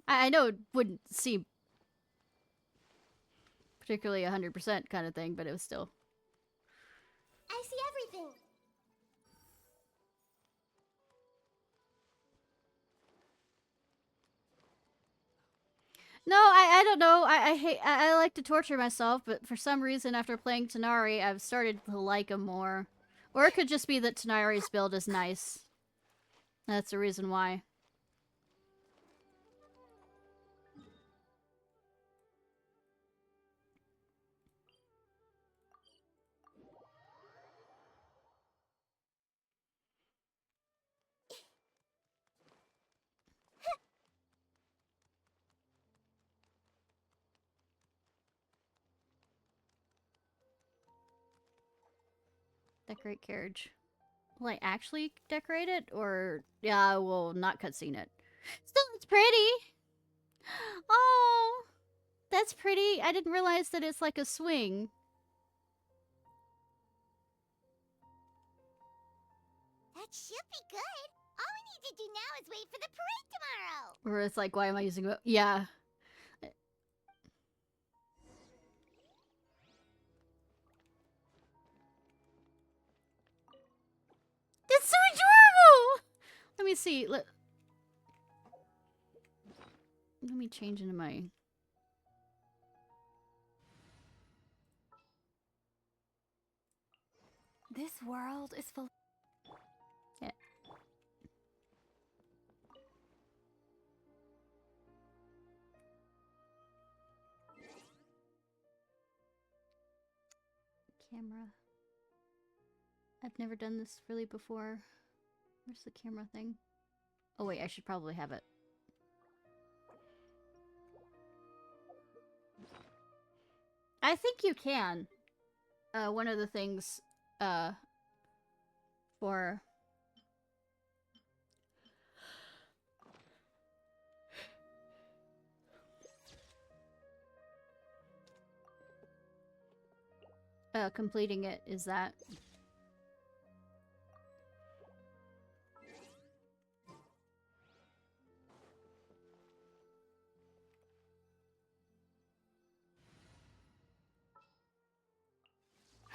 I know it wouldn't seem particularly 100% kind of thing, but it was still. I see everything. No, I don't know. I like to torture myself, but for some reason after playing Tanari, I've started to like him more. Or it could just be that Tanari's build is nice. That's the reason why. Decorate carriage. Will I actually decorate it? Or, yeah, I will not cutscene it. Still, it's pretty! Oh! That's pretty. I didn't realize that it's like a swing. That should be good. All we need to do now is wait for the parade tomorrow. Or it's like, why am I using it? Yeah. That's so adorable! Let me see. Let me change into my... This world is full. Yeah. Camera. I've never done this really before. Where's the camera thing? Oh wait, I should probably have it. I think you can. One of the things, for... completing it is that.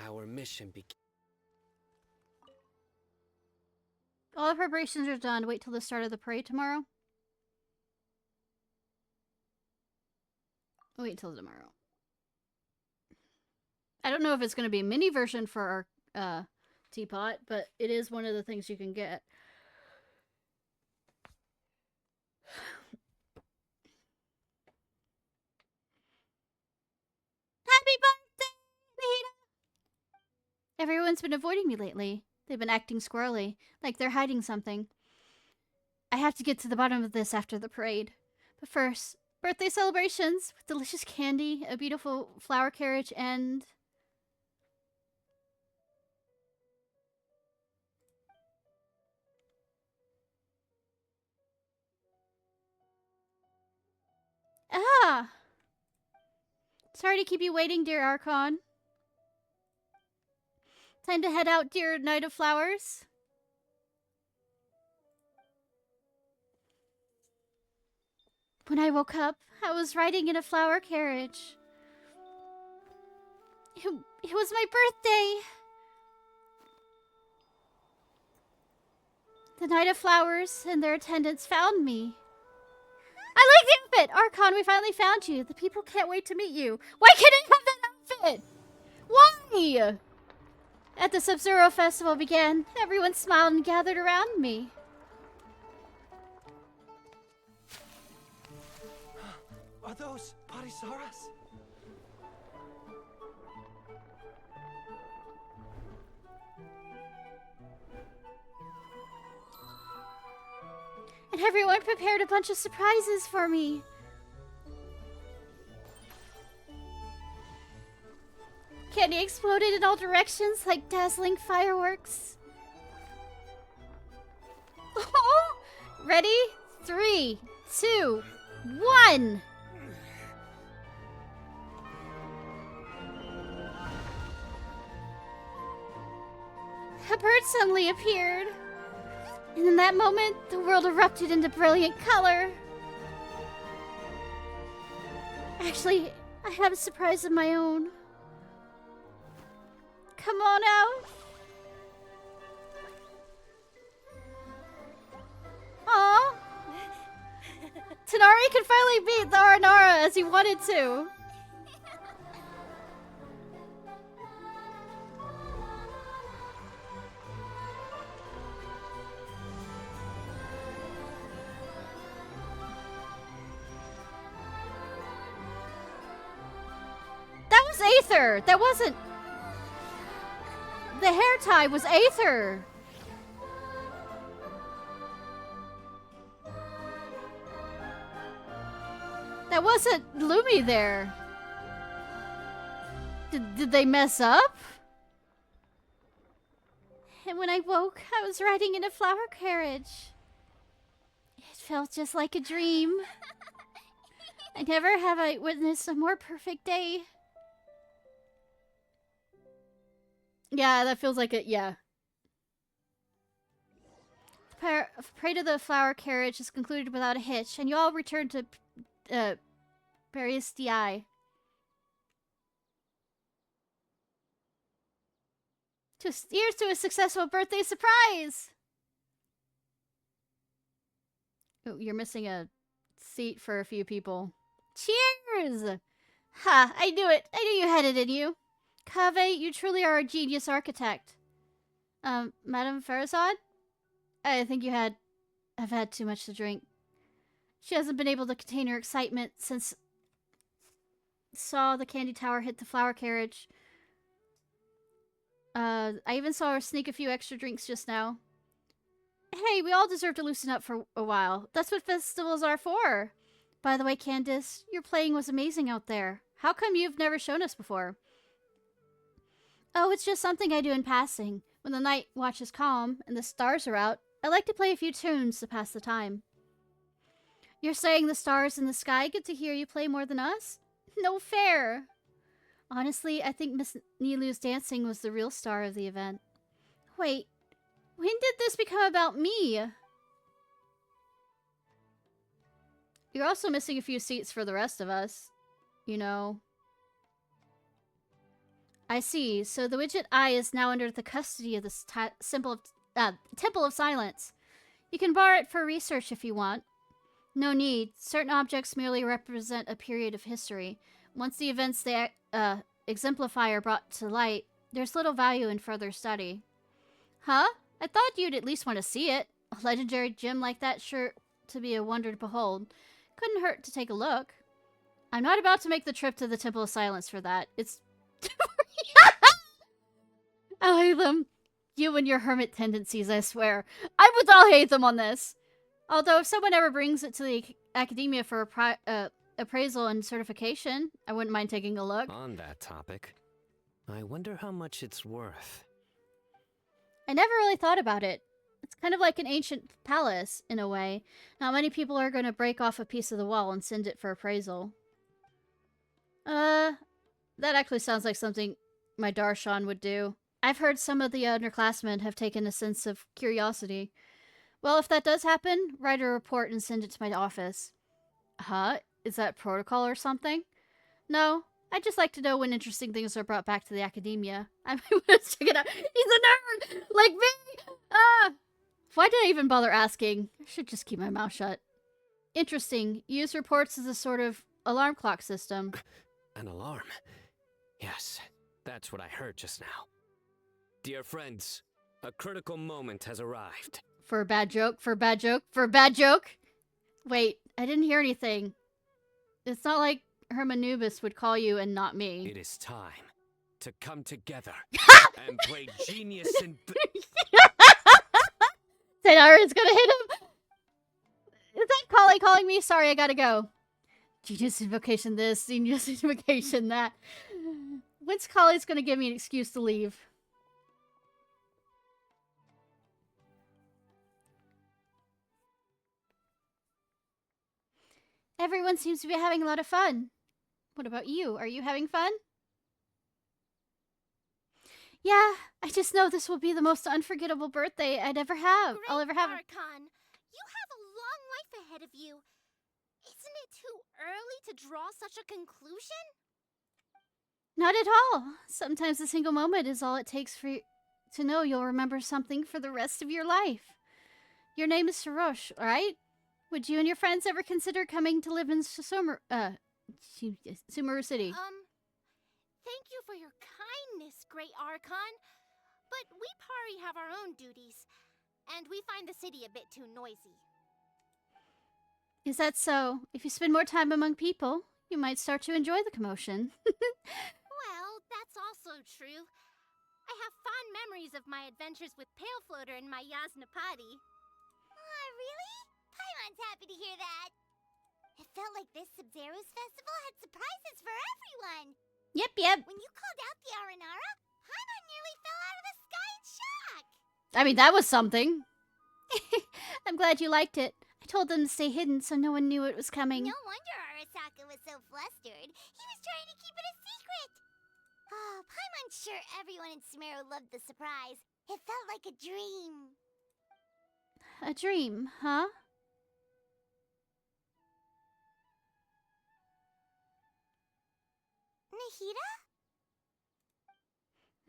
Our mission begins. All the preparations are done. Wait till the start of the parade tomorrow. Wait till tomorrow. I don't know if it's going to be a mini version for our teapot, but it is one of the things you can get. Happy birthday, Nahida! Everyone's been avoiding me lately. They've been acting squirrely, like they're hiding something. I have to get to the bottom of this after the parade. But first, birthday celebrations with delicious candy, a beautiful flower carriage, and... Ah! Sorry to keep you waiting, dear Archon. Time to head out, dear Knight of Flowers. When I woke up, I was riding in a flower carriage. It was my birthday! The Knight of Flowers and their attendants found me. I like the outfit! Archon, we finally found you. The people can't wait to meet you. Why can't I have that outfit? Why? At the Sub-Zero Festival began, everyone smiled and gathered around me. Are those Parisaras? And everyone prepared a bunch of surprises for me. Candy exploded in all directions like dazzling fireworks. Ready? 3, 2, 1! A bird suddenly appeared. And in that moment, the world erupted into brilliant color. Actually, I have a surprise of my own. Come on out. Aww. Tanari can finally beat the Arnara as he wanted to. That was Aether! That wasn't... The hair tie was Aether! That wasn't Lumi there. Did they mess up? And when I woke, I was riding in a flower carriage. It felt just like a dream. I never have I witnessed a more perfect day. Yeah, that feels like it, yeah. The parade of the flower carriage is concluded without a hitch, and you all return to Paris DI. Here's to a successful birthday surprise! Oh, you're missing a seat for a few people. Cheers! Ha, I knew it! I knew you had it in you. Kaveh, you truly are a genius architect. Madame Farazad? I think have had too much to drink. She hasn't been able to contain her excitement since saw the candy tower hit the flower carriage. I even saw her sneak a few extra drinks just now. Hey, we all deserve to loosen up for a while. That's what festivals are for. By the way, Candace, your playing was amazing out there. How come you've never shown us before? Oh, it's just something I do in passing. When the night watch is calm and the stars are out, I like to play a few tunes to pass the time. You're saying the stars in the sky get to hear you play more than us? No fair. Honestly, I think Miss Nilu's dancing was the real star of the event. Wait, when did this become about me? You're also missing a few seats for the rest of us. You know. I see. So the widget Eye is now under the custody of this Temple of Silence. You can borrow it for research if you want. No need. Certain objects merely represent a period of history. Once the events they exemplify are brought to light, there's little value in further study. Huh? I thought you'd at least want to see it. A legendary gem like that sure to be a wonder to behold. Couldn't hurt to take a look. I'm not about to make the trip to the Temple of Silence for that. It's... I'll hate them. You and your hermit tendencies, I swear. I would all hate them on this. Although if someone ever brings it to the academia for appraisal and certification, I wouldn't mind taking a look. On that topic, I wonder how much it's worth. I never really thought about it. It's kind of like an ancient palace, in a way. Not many people are going to break off a piece of the wall and send it for appraisal. That actually sounds like something my Darshan would do. I've heard some of the underclassmen have taken a sense of curiosity. Well, if that does happen, write a report and send it to my office. Huh? Is that protocol or something? No. I'd just like to know when interesting things are brought back to the academia. I might want to check it out. He's a nerd! Like me! Why did I even bother asking? I should just keep my mouth shut. Interesting. Use reports as a sort of alarm clock system. An alarm? Yes, that's what I heard just now. Dear friends, a critical moment has arrived. For a bad joke, for a bad joke, for a bad joke? Wait, I didn't hear anything. It's not like Hermanubis would call you and not me. It is time to come together and play genius and... Sayonara's gonna hit him! Is that Kali calling me? Sorry, I gotta go. Genius invocation this, genius invocation that. When's Kali's gonna give me an excuse to leave? Everyone seems to be having a lot of fun. What about you? Are you having fun? Yeah, I just know this will be the most unforgettable birthday I'll ever have. Archon, you have a long life ahead of you. Isn't it too early to draw such a conclusion? Not at all. Sometimes a single moment is all it takes for you to know you'll remember something for the rest of your life. Your name is Sarosh, right? Would you and your friends ever consider coming to live in Sumeru City? Thank you for your kindness, Great Archon. But we Pari have our own duties, and we find the city a bit too noisy. Is that so? If you spend more time among people, you might start to enjoy the commotion. Well, that's also true. I have fond memories of my adventures with Pale Floater and my Yasnapati. Really? Paimon's happy to hear that. It felt like this Sub-Zero's festival had surprises for everyone. Yep. When you called out the Aranara, Paimon nearly fell out of the sky in shock. I mean, that was something. I'm glad you liked it. I told them to stay hidden so no one knew it was coming. No wonder Arasaka was so flustered. He was trying to keep it a secret. Paimon's sure everyone in Sumeru loved the surprise. It felt like a dream. A dream, huh? Nahida?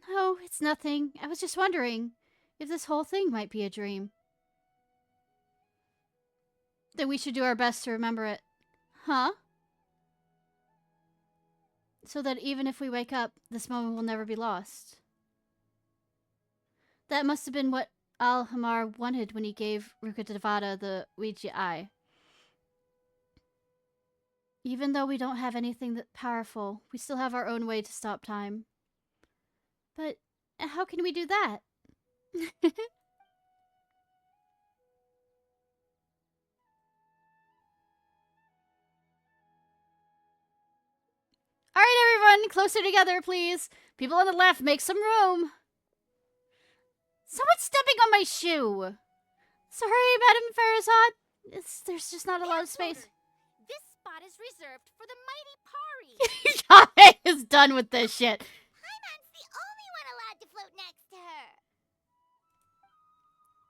No, it's nothing. I was just wondering if this whole thing might be a dream. Then we should do our best to remember it. Huh? So that even if we wake up, this moment will never be lost. That must have been what Al-Hamar wanted when he gave Rukkhadevata the Ouija eye. Even though we don't have anything that powerful, we still have our own way to stop time. But how can we do that? Alright, everyone, closer together, please. People on the left, make some room. Someone's stepping on my shoe. Sorry, Madam Farazad. There's just not a lot of space. This spot is reserved for the mighty Pari. Kame is done with this shit. Paimon's the only one allowed to float next to her.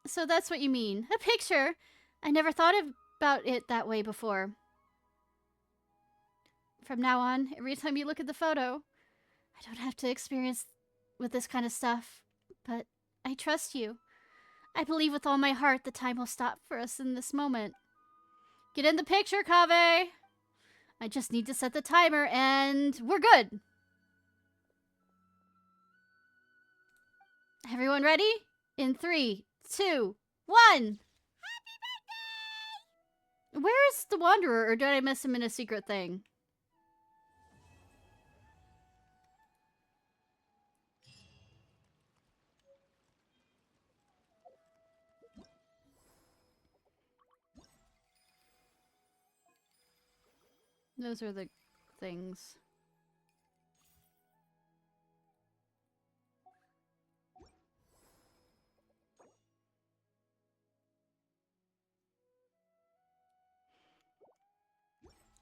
So that's what you mean. A picture. I never thought about it that way before. From now on, every time you look at the photo, I don't have to experience with this kind of stuff. But I trust you. I believe with all my heart the time will stop for us in this moment. Get in the picture, Kaveh! I just need to set the timer and we're good! Everyone ready? In 3, 2, 1! Happy birthday! Where is the Wanderer, or did I miss him in a secret thing? Those are the things.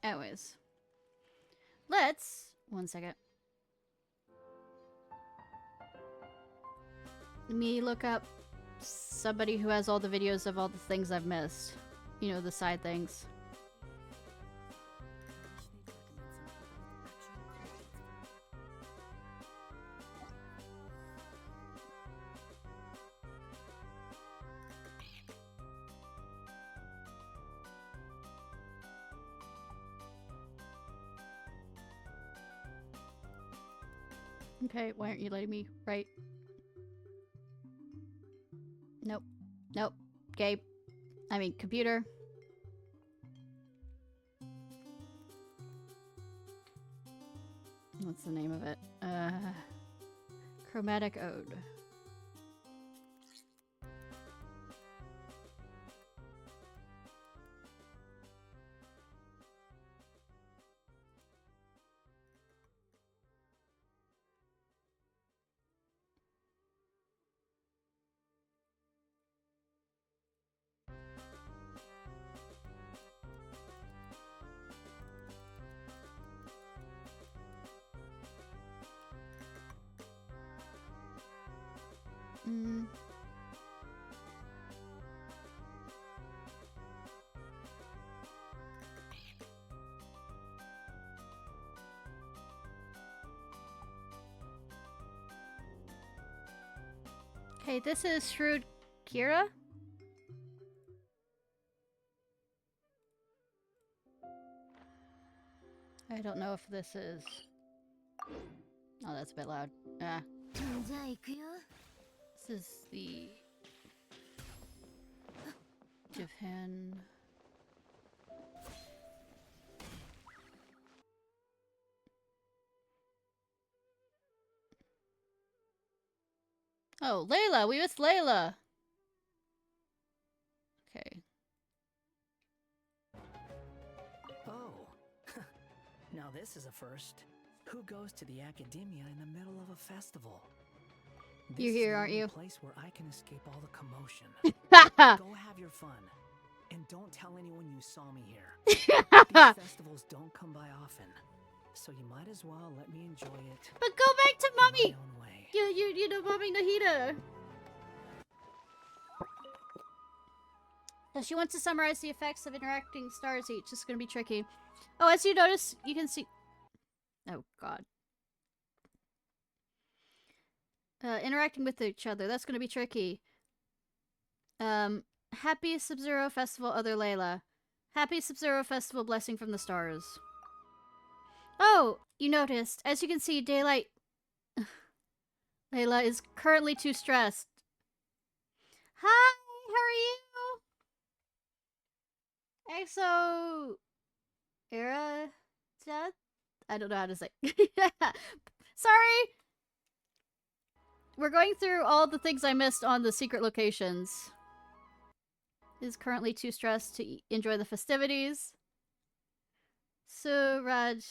Anyways. Let's... One second. Let me look up somebody who has all the videos of all the things I've missed. You know, the side things. Okay, why aren't you letting me write? Nope. Nope. Gabe. I mean, computer. What's the name of it? Chromatic Ode. Okay, this is Shrewd Kira. I don't know if this is... Oh, that's a bit loud. Ah. This is the... Japan... Oh, Layla! We missed Layla! Okay. Oh. Now this is a first. Who goes to the academia in the middle of a festival? You're here, aren't you? This is the only place where I can escape all the commotion. Go have your fun. And don't tell anyone you saw me here. These festivals don't come by often. So you might as well let me enjoy it. But go back to Mommy! My own way. You know Mommy Nahida. So she wants to summarize the effects of interacting stars each. This is going to be tricky. Oh, as you notice, you can see... Oh, God. Interacting with each other. That's going to be tricky. Happy Sub-Zero Festival, Other Layla. Happy Sub-Zero Festival, Blessing from the Stars. Oh, you noticed. As you can see, Daylight... Layla is currently too stressed. Hi, how are you? EXO Era Death? I don't know how to say. Sorry. We're going through all the things I missed on the secret locations. Is currently too stressed to enjoy the festivities. So Raj.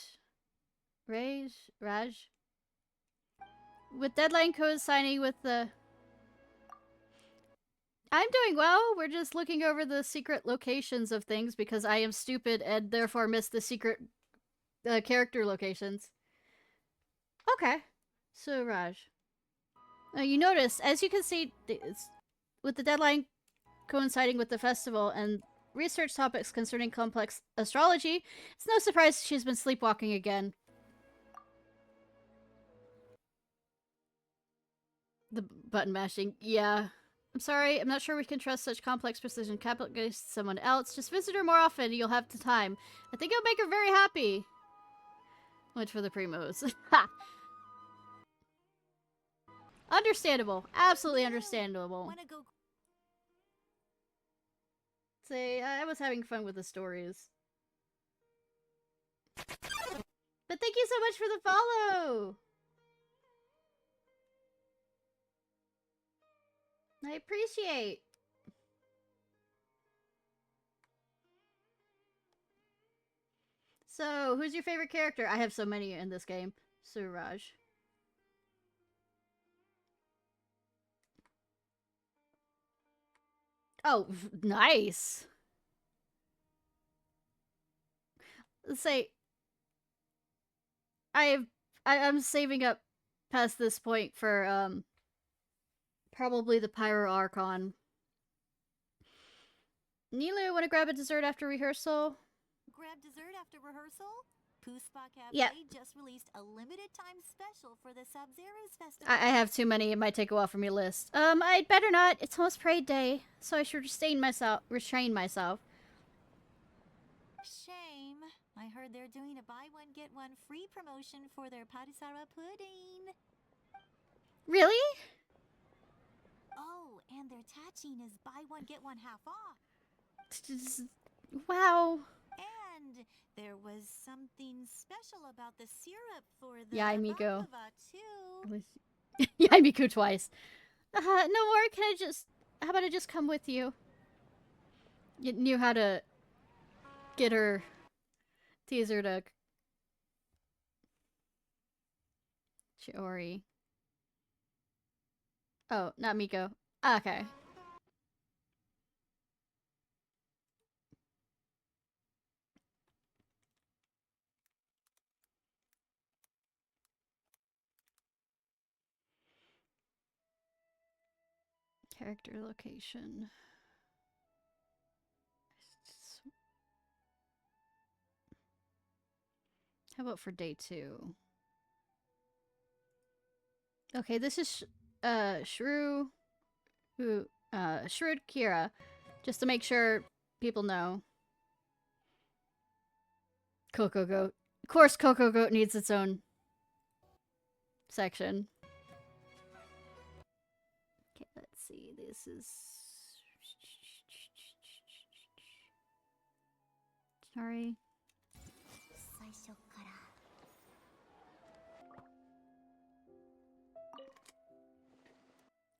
With deadline coinciding with the... I'm doing well. We're just looking over the secret locations of things because I am stupid and therefore missed the secret character locations. Okay. So Raj. You notice, as you can see, with the deadline coinciding with the festival and research topics concerning complex astrology, it's no surprise she's been sleepwalking again. The button mashing, yeah. I'm sorry, I'm not sure we can trust such complex precision capital against someone else. Just visit her more often, you'll have the time. I think it'll make her very happy. Much for the primos. Ha! Understandable. Absolutely understandable. Say, I was having fun with the stories. But thank you so much for the follow! I appreciate. So, who's your favorite character? I have so many in this game. Suraj. Oh, nice. Let's say I'm saving up past this point for probably the Pyro Archon. Nilu, wanna grab a dessert after rehearsal? Grab dessert after rehearsal? Spa Cafe Yep. just released a limited time special for the Sub-Zero's festival. I have too many. It might take a while for me to list. I'd better not. It's almost parade day, so I should restrain myself. Shame. I heard they're doing a buy one get one free promotion for their Patisara pudding. Really? Oh, and their tachine is buy one get one half off. Wow. And there was something special about the syrup for the Yaimiko. too. Yaimiku twice. No more. Can I just... How about I just come with you? You knew how to get her... Tease her to... Chiori. Oh, not Miko. Okay. Character location. How about for day 2? Okay, this is Shrewd Kira. Just to make sure people know. Coco Goat. Of course Coco Goat needs its own section. Okay, let's see. This is... Sorry.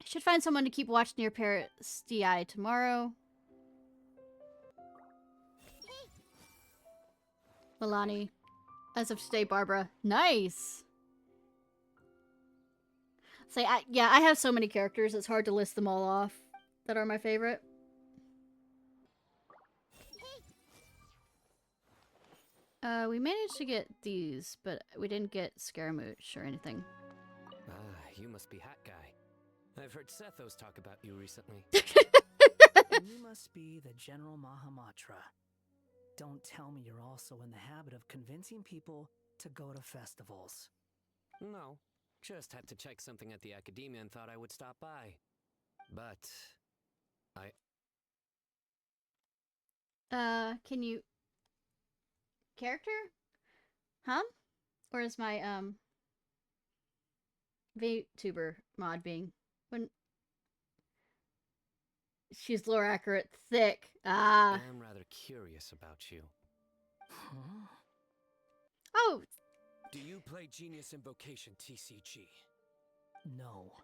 I should find someone to keep watch near Paris DI tomorrow. Milani. As of today, Barbara. Nice! Say, yeah, I have so many characters, it's hard to list them all off that are my favorite. We managed to get these, but we didn't get Scaramouche or anything. Ah, you must be Hat Guy. I've heard Sethos talk about you recently. You must be the General Mahamatra. Don't tell me you're also in the habit of convincing people to go to festivals. No, just had to check something at the academia and thought I would stop by. But... Can you... Character? Huh? Or is my, Vtuber mod being... When... She's lore accurate. Thick. Ah. I am rather curious about you. Huh? Oh. Do you play Genius Invocation TCG? No.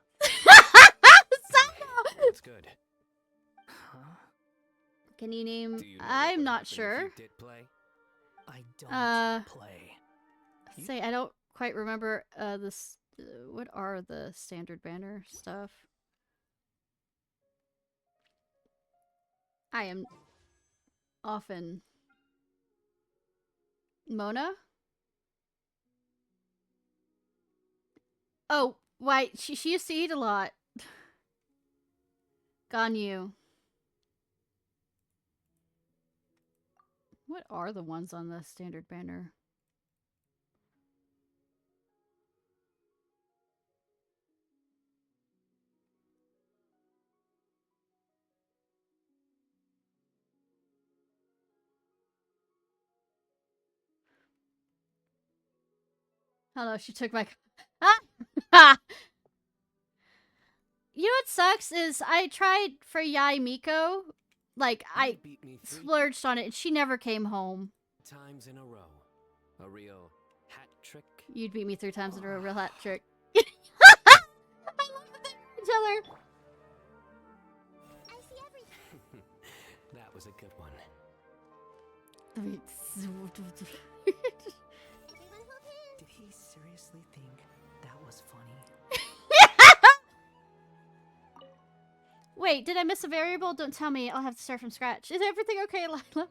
That's good. Huh? Can you name? Do you know what I'm would not happen if sure. you did play? I don't play. Say I don't quite remember this. What are the standard banner stuff? I am often Mona. Oh, why she used to eat a lot. Ganyu. What are the ones on the standard banner? Oh no, she took my. Ah! You know what sucks is I tried for Yai Miko. Like, I beat me 3 splurged on it and she never came home. times in a row. A real hat trick. You'd beat me 3 times in a row, real hat trick. I love that they each other. I see everything. That was a good one. Everyone hold hands. Did he seriously think that was funny? Wait, did I miss a variable? Don't tell me. I'll have to start from scratch. Is everything okay, Lila?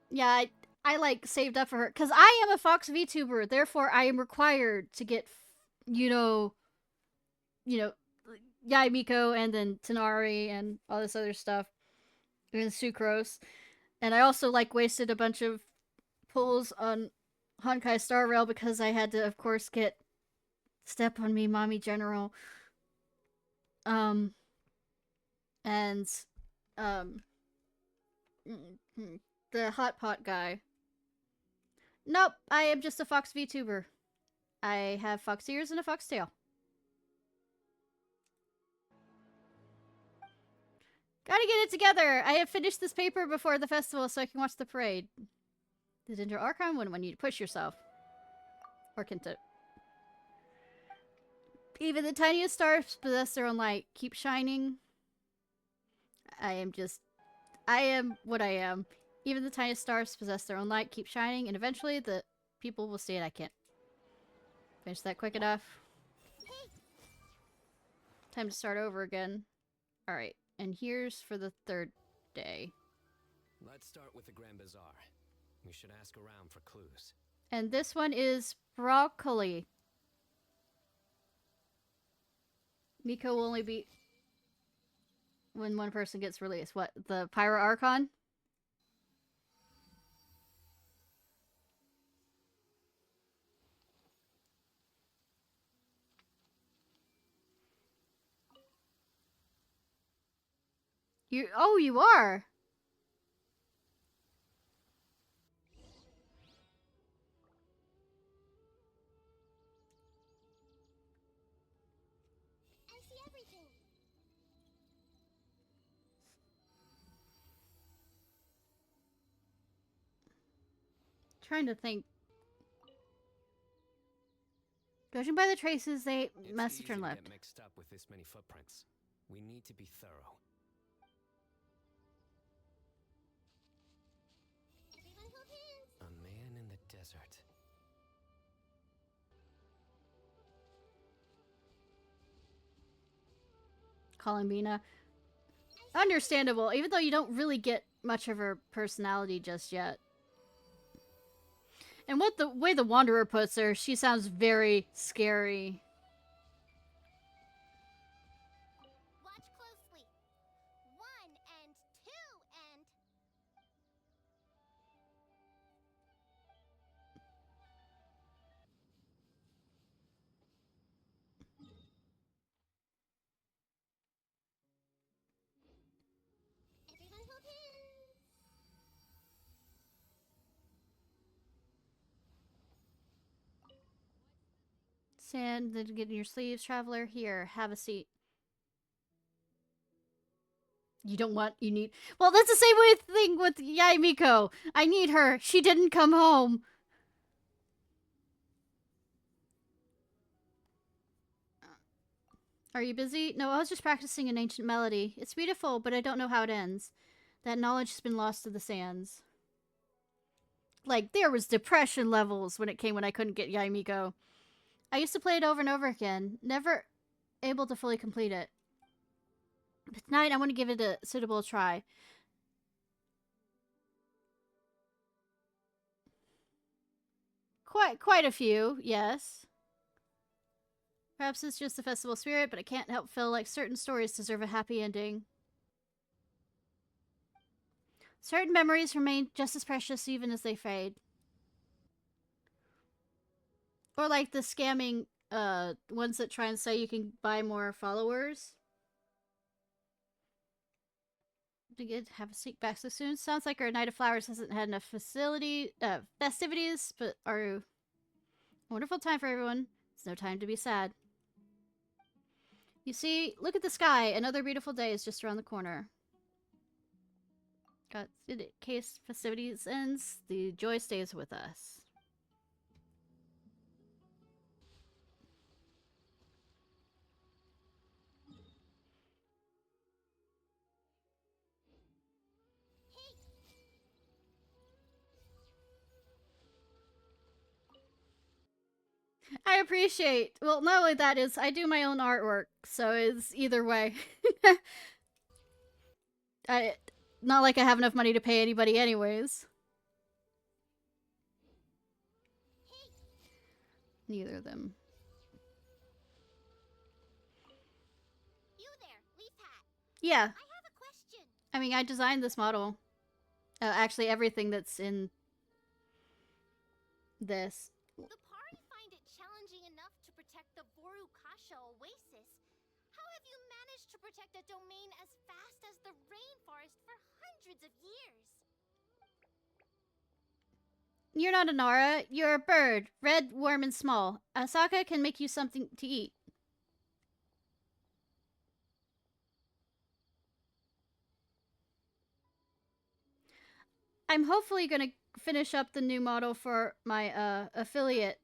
Yeah, I like saved up for her because I am a Fox VTuber. Therefore, I am required to get, you know, Yai Miko and then Tanari and all this other stuff, and Sucrose. And I also like wasted a bunch of pulls on Honkai Star Rail because I had to, of course, get Step on Me, Mommy General. And the Hot Pot guy. Nope, I am just a Fox VTuber. I have fox ears and a fox tail. Gotta get it together! I have finished this paper before the festival so I can watch the parade. The Dendro Archon wouldn't want you to push yourself. Or Kento. Even the tiniest stars possess their own light. Keep shining. I am what I am. Even the tiniest stars possess their own light. Keep shining, and eventually the people will see it. I can't finish that quick enough. Time to start over again. Alright, and here's for the 3rd day. Let's start with the Grand Bazaar. We should ask around for clues. And this one is broccoli. Miko will only be when one person gets released. What, the Pyro Archon? You are? I see everything. Trying to think. Judging by the traces, they It's must easy have turned to left. get mixed up with this many footprints. We need to be thorough. Everyone hold hands. A man in the desert. Columbina. Understandable, even though you don't really get much of her personality just yet. And what the way the Wanderer puts her, she sounds very scary. Watch closely. 1 and 2 and... Everyone hold hands. Sand, then get in your sleeves, traveler. Here, have a seat. You don't want, you need. Well, that's the same way thing with Yai Miko. I need her. She didn't come home. Are you busy? No, I was just practicing an ancient melody. It's beautiful, but I don't know how it ends. That knowledge has been lost to the sands. Like, there was depression levels when I couldn't get Yai Miko. I used to play it over and over again, never able to fully complete it. But tonight, I want to give it a suitable try. Quite a few, yes. Perhaps it's just the festival spirit, but I can't help feel like certain stories deserve a happy ending. Certain memories remain just as precious even as they fade. Or like the scamming ones that try and say you can buy more followers. To get have a sneak back so soon. Sounds like our Night of Flowers hasn't had enough festivities, but are a wonderful time for everyone. It's no time to be sad. You see, look at the sky. Another beautiful day is just around the corner. Got in case festivities ends, the joy stays with us. I appreciate. Well, not only that is I do my own artwork, so it's either way. Not like I have enough money to pay anybody anyways. Neither of them. You there, Leaf Hat. Yeah. I have a question. I mean, I designed this model. Actually, everything that's in this. The party find it challenging enough to protect the Vorukasha oasis. How have you managed to protect a domain as vast as the rainforest for hundreds of years? You're not a Nara. You're a bird. Red, warm, and small. Asaka can make you something to eat. I'm hopefully gonna finish up the new model for my affiliate.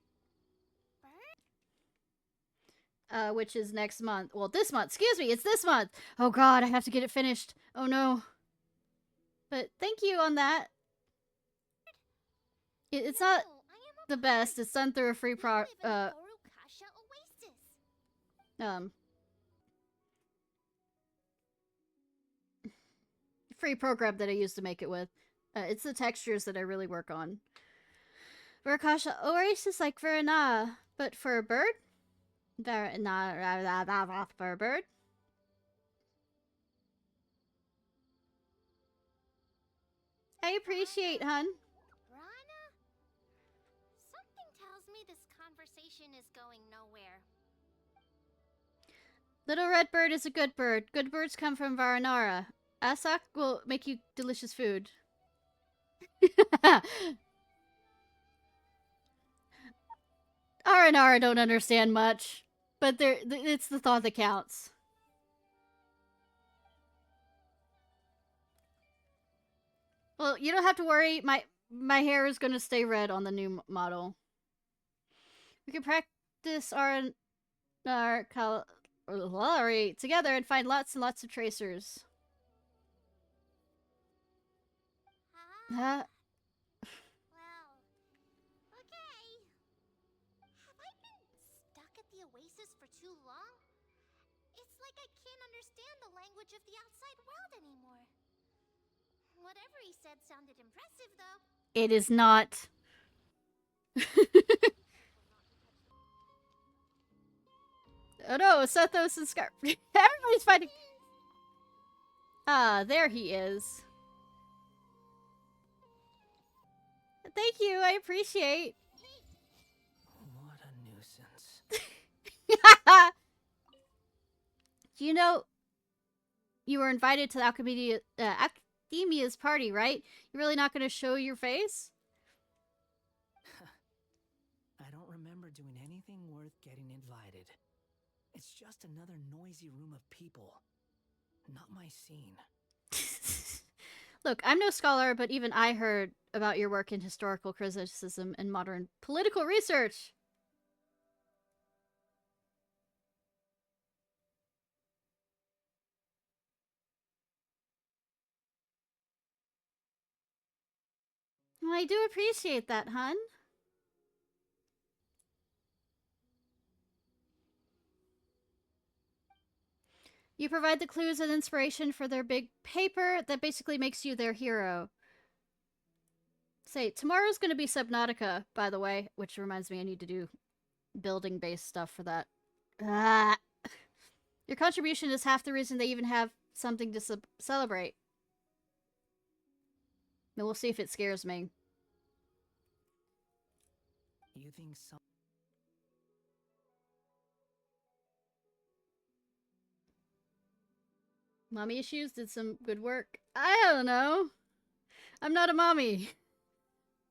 Which is next month. Well, this month. Excuse me, it's this month. Oh god, I have to get it finished. Oh no. But thank you on that. It's not the best. It's done through a free free program that I used to make it with. It's the textures that I really work on. Vorukasha oasis like Verna, but for a bird? For a bird? I appreciate, hun. Rana? Something tells me this conversation is going nowhere. Little red bird is a good bird. Good birds come from Varanara. Asak will make you delicious food. Aranara don't understand much, but it's the thought that counts. Well, you don't have to worry. My hair is going to stay red on the new model. We can practice our color together and find lots and lots of tracers. Huh? Well, okay. Have I been stuck at the oasis for too long? It's like I can't understand the language of the outside world anymore. Whatever he said sounded impressive, though. It is not. Oh no, Sethos and Scar. Everybody's fighting. Ah, there he is. Thank you, I appreciate. What a nuisance. Do you know you were invited to the Academia's party, right? You're really not going to show your face? I don't remember doing anything worth getting invited. It's just another noisy room of people. Not my scene. Look, I'm no scholar, but even I heard about your work in historical criticism and modern political research. Well, I do appreciate that, hun. You provide the clues and inspiration for their big paper that basically makes you their hero. Say, tomorrow's gonna be Subnautica, by the way, which reminds me I need to do building-based stuff for that. Ah. Your contribution is half the reason they even have something to celebrate. But we'll see if it scares me. You think so? Mommy Issues did some good work. I don't know. I'm not a mommy.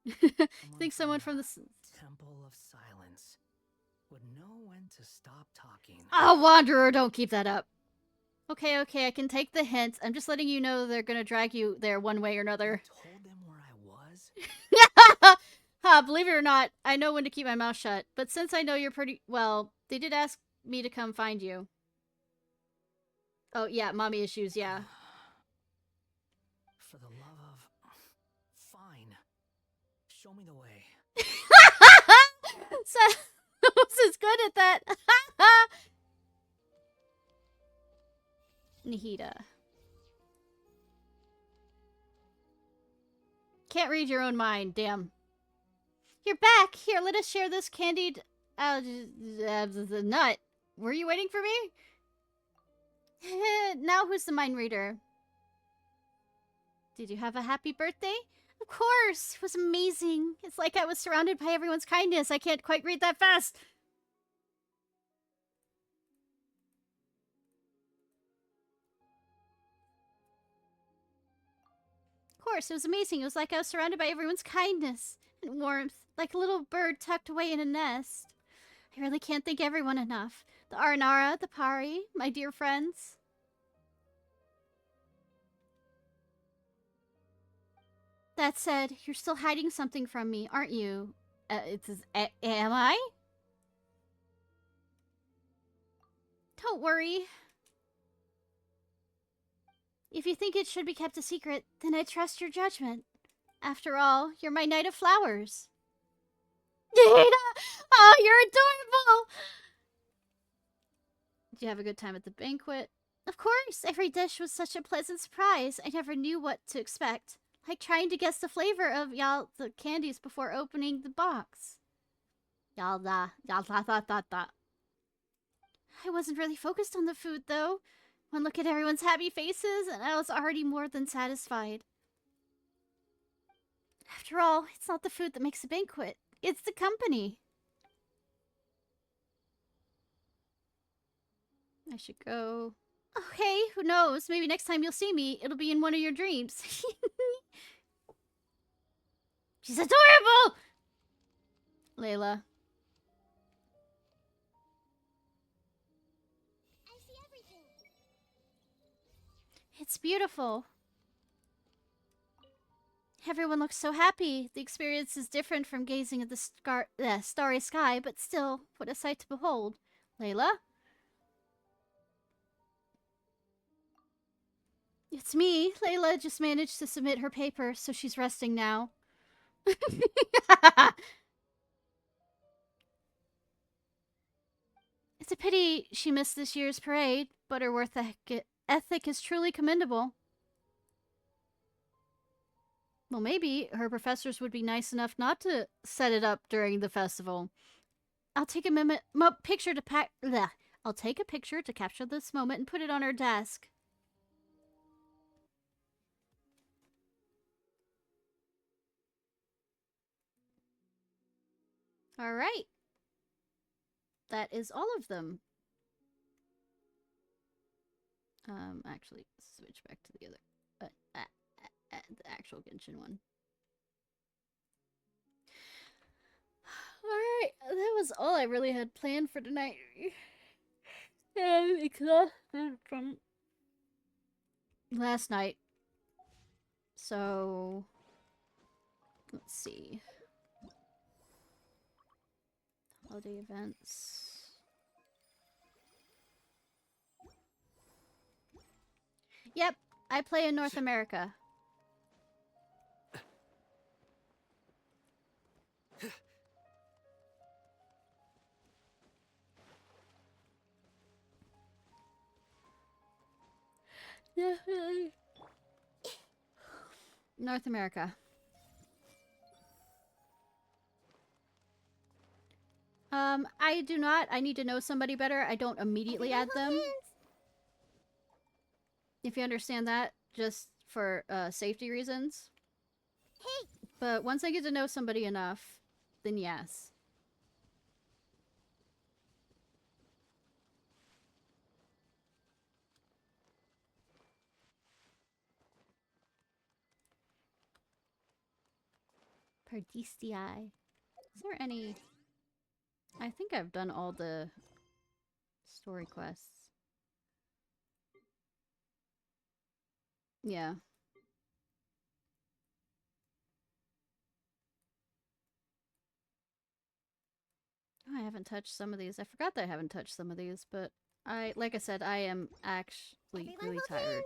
I think someone from the Temple of Silence would know when to stop talking. Oh, Wanderer, don't keep that up. Okay, okay, I can take the hint. I'm just letting you know they're gonna drag you there one way or another. You told them where I was? Believe it or not, I know when to keep my mouth shut. But since I know you're pretty... Well, they did ask me to come find you. Oh, yeah, mommy issues, yeah. For the love of... Fine. Show me the way. This is good at that. Nahida. Can't read your own mind, damn. You're back! Here, let us share this candied... nut. Were you waiting for me? Now who's the mind reader? Did you have a happy birthday? Of course! It was amazing. It's like I was surrounded by everyone's kindness. I can't quite read that fast. Of course, it was amazing. It was like I was surrounded by everyone's kindness and warmth, like a little bird tucked away in a nest. I really can't thank everyone enough. The Aranara, the Pari, my dear friends. That said, you're still hiding something from me, aren't you? Am I? Don't worry. If you think it should be kept a secret, then I trust your judgment. After all, you're my Knight of Flowers. Nahida! Oh, you're adorable! Did you have a good time at the banquet? Of course! Every dish was such a pleasant surprise. I never knew what to expect. Like trying to guess the flavor of the candies before opening the box. I wasn't really focused on the food, though. One look at everyone's happy faces, and I was already more than satisfied. After all, it's not the food that makes a banquet. It's the company. I should go. Oh, hey, who knows? Maybe next time you'll see me, it'll be in one of your dreams. She's adorable! Layla. I see everything. It's beautiful. Everyone looks so happy. The experience is different from gazing at the starry sky, but still, what a sight to behold. Layla? It's me. Layla just managed to submit her paper, so she's resting now. It's a pity she missed this year's parade, but her work ethic is truly commendable. Well, maybe her professors would be nice enough not to set it up during the festival. I'll take a picture to I'll take a picture to capture this moment and put it on her desk. All right. That is all of them. Actually, switch back to the other, the actual Genshin one. Alright, that was all I really had planned for tonight. I'm exhausted from last night. So, let's see. Holiday events. Yep, I play in North America. North America. I do not. I need to know somebody better. I don't immediately add them. If you understand that, just for safety reasons. Hey, But once I get to know somebody enough, then yes. Pardistii. Is there any... I think I've done all the story quests. Yeah. Oh, I haven't touched some of these. I forgot that I haven't touched some of these, but like I said, I am actually really tired.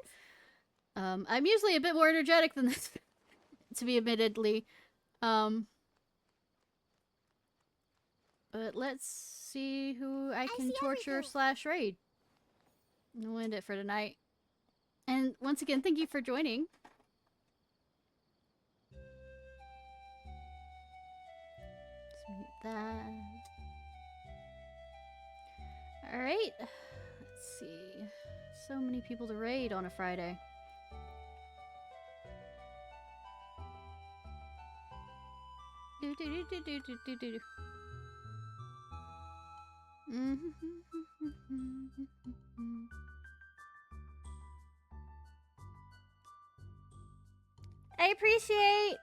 I'm usually a bit more energetic than this, to be admittedly. But let's see who I can torture / raid. We'll end it for tonight. And once again, thank you for joining. Let's mute that. Alright. Let's see. So many people to raid on a Friday. Do do do do do do do. I appreciate.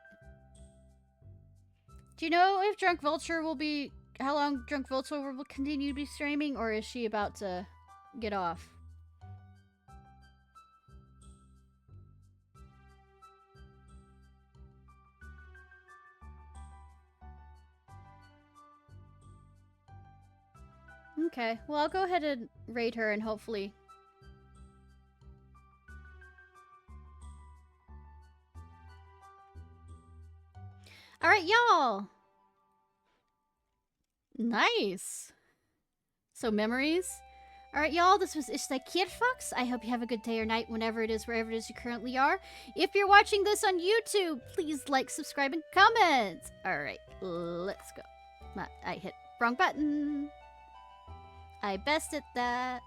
Do you know if Drunk Vulture will be how long Drunk Vulture will continue to be streaming, or is she about to get off? Okay, well, I'll go ahead and raid her and hopefully... Alright, y'all! Nice! So, memories? Alright, y'all, this was Ishnai Ciarfox. I hope you have a good day or night whenever it is, wherever it is you currently are. If you're watching this on YouTube, please like, subscribe, and comment! Alright, let's go. I hit wrong button. I bested that.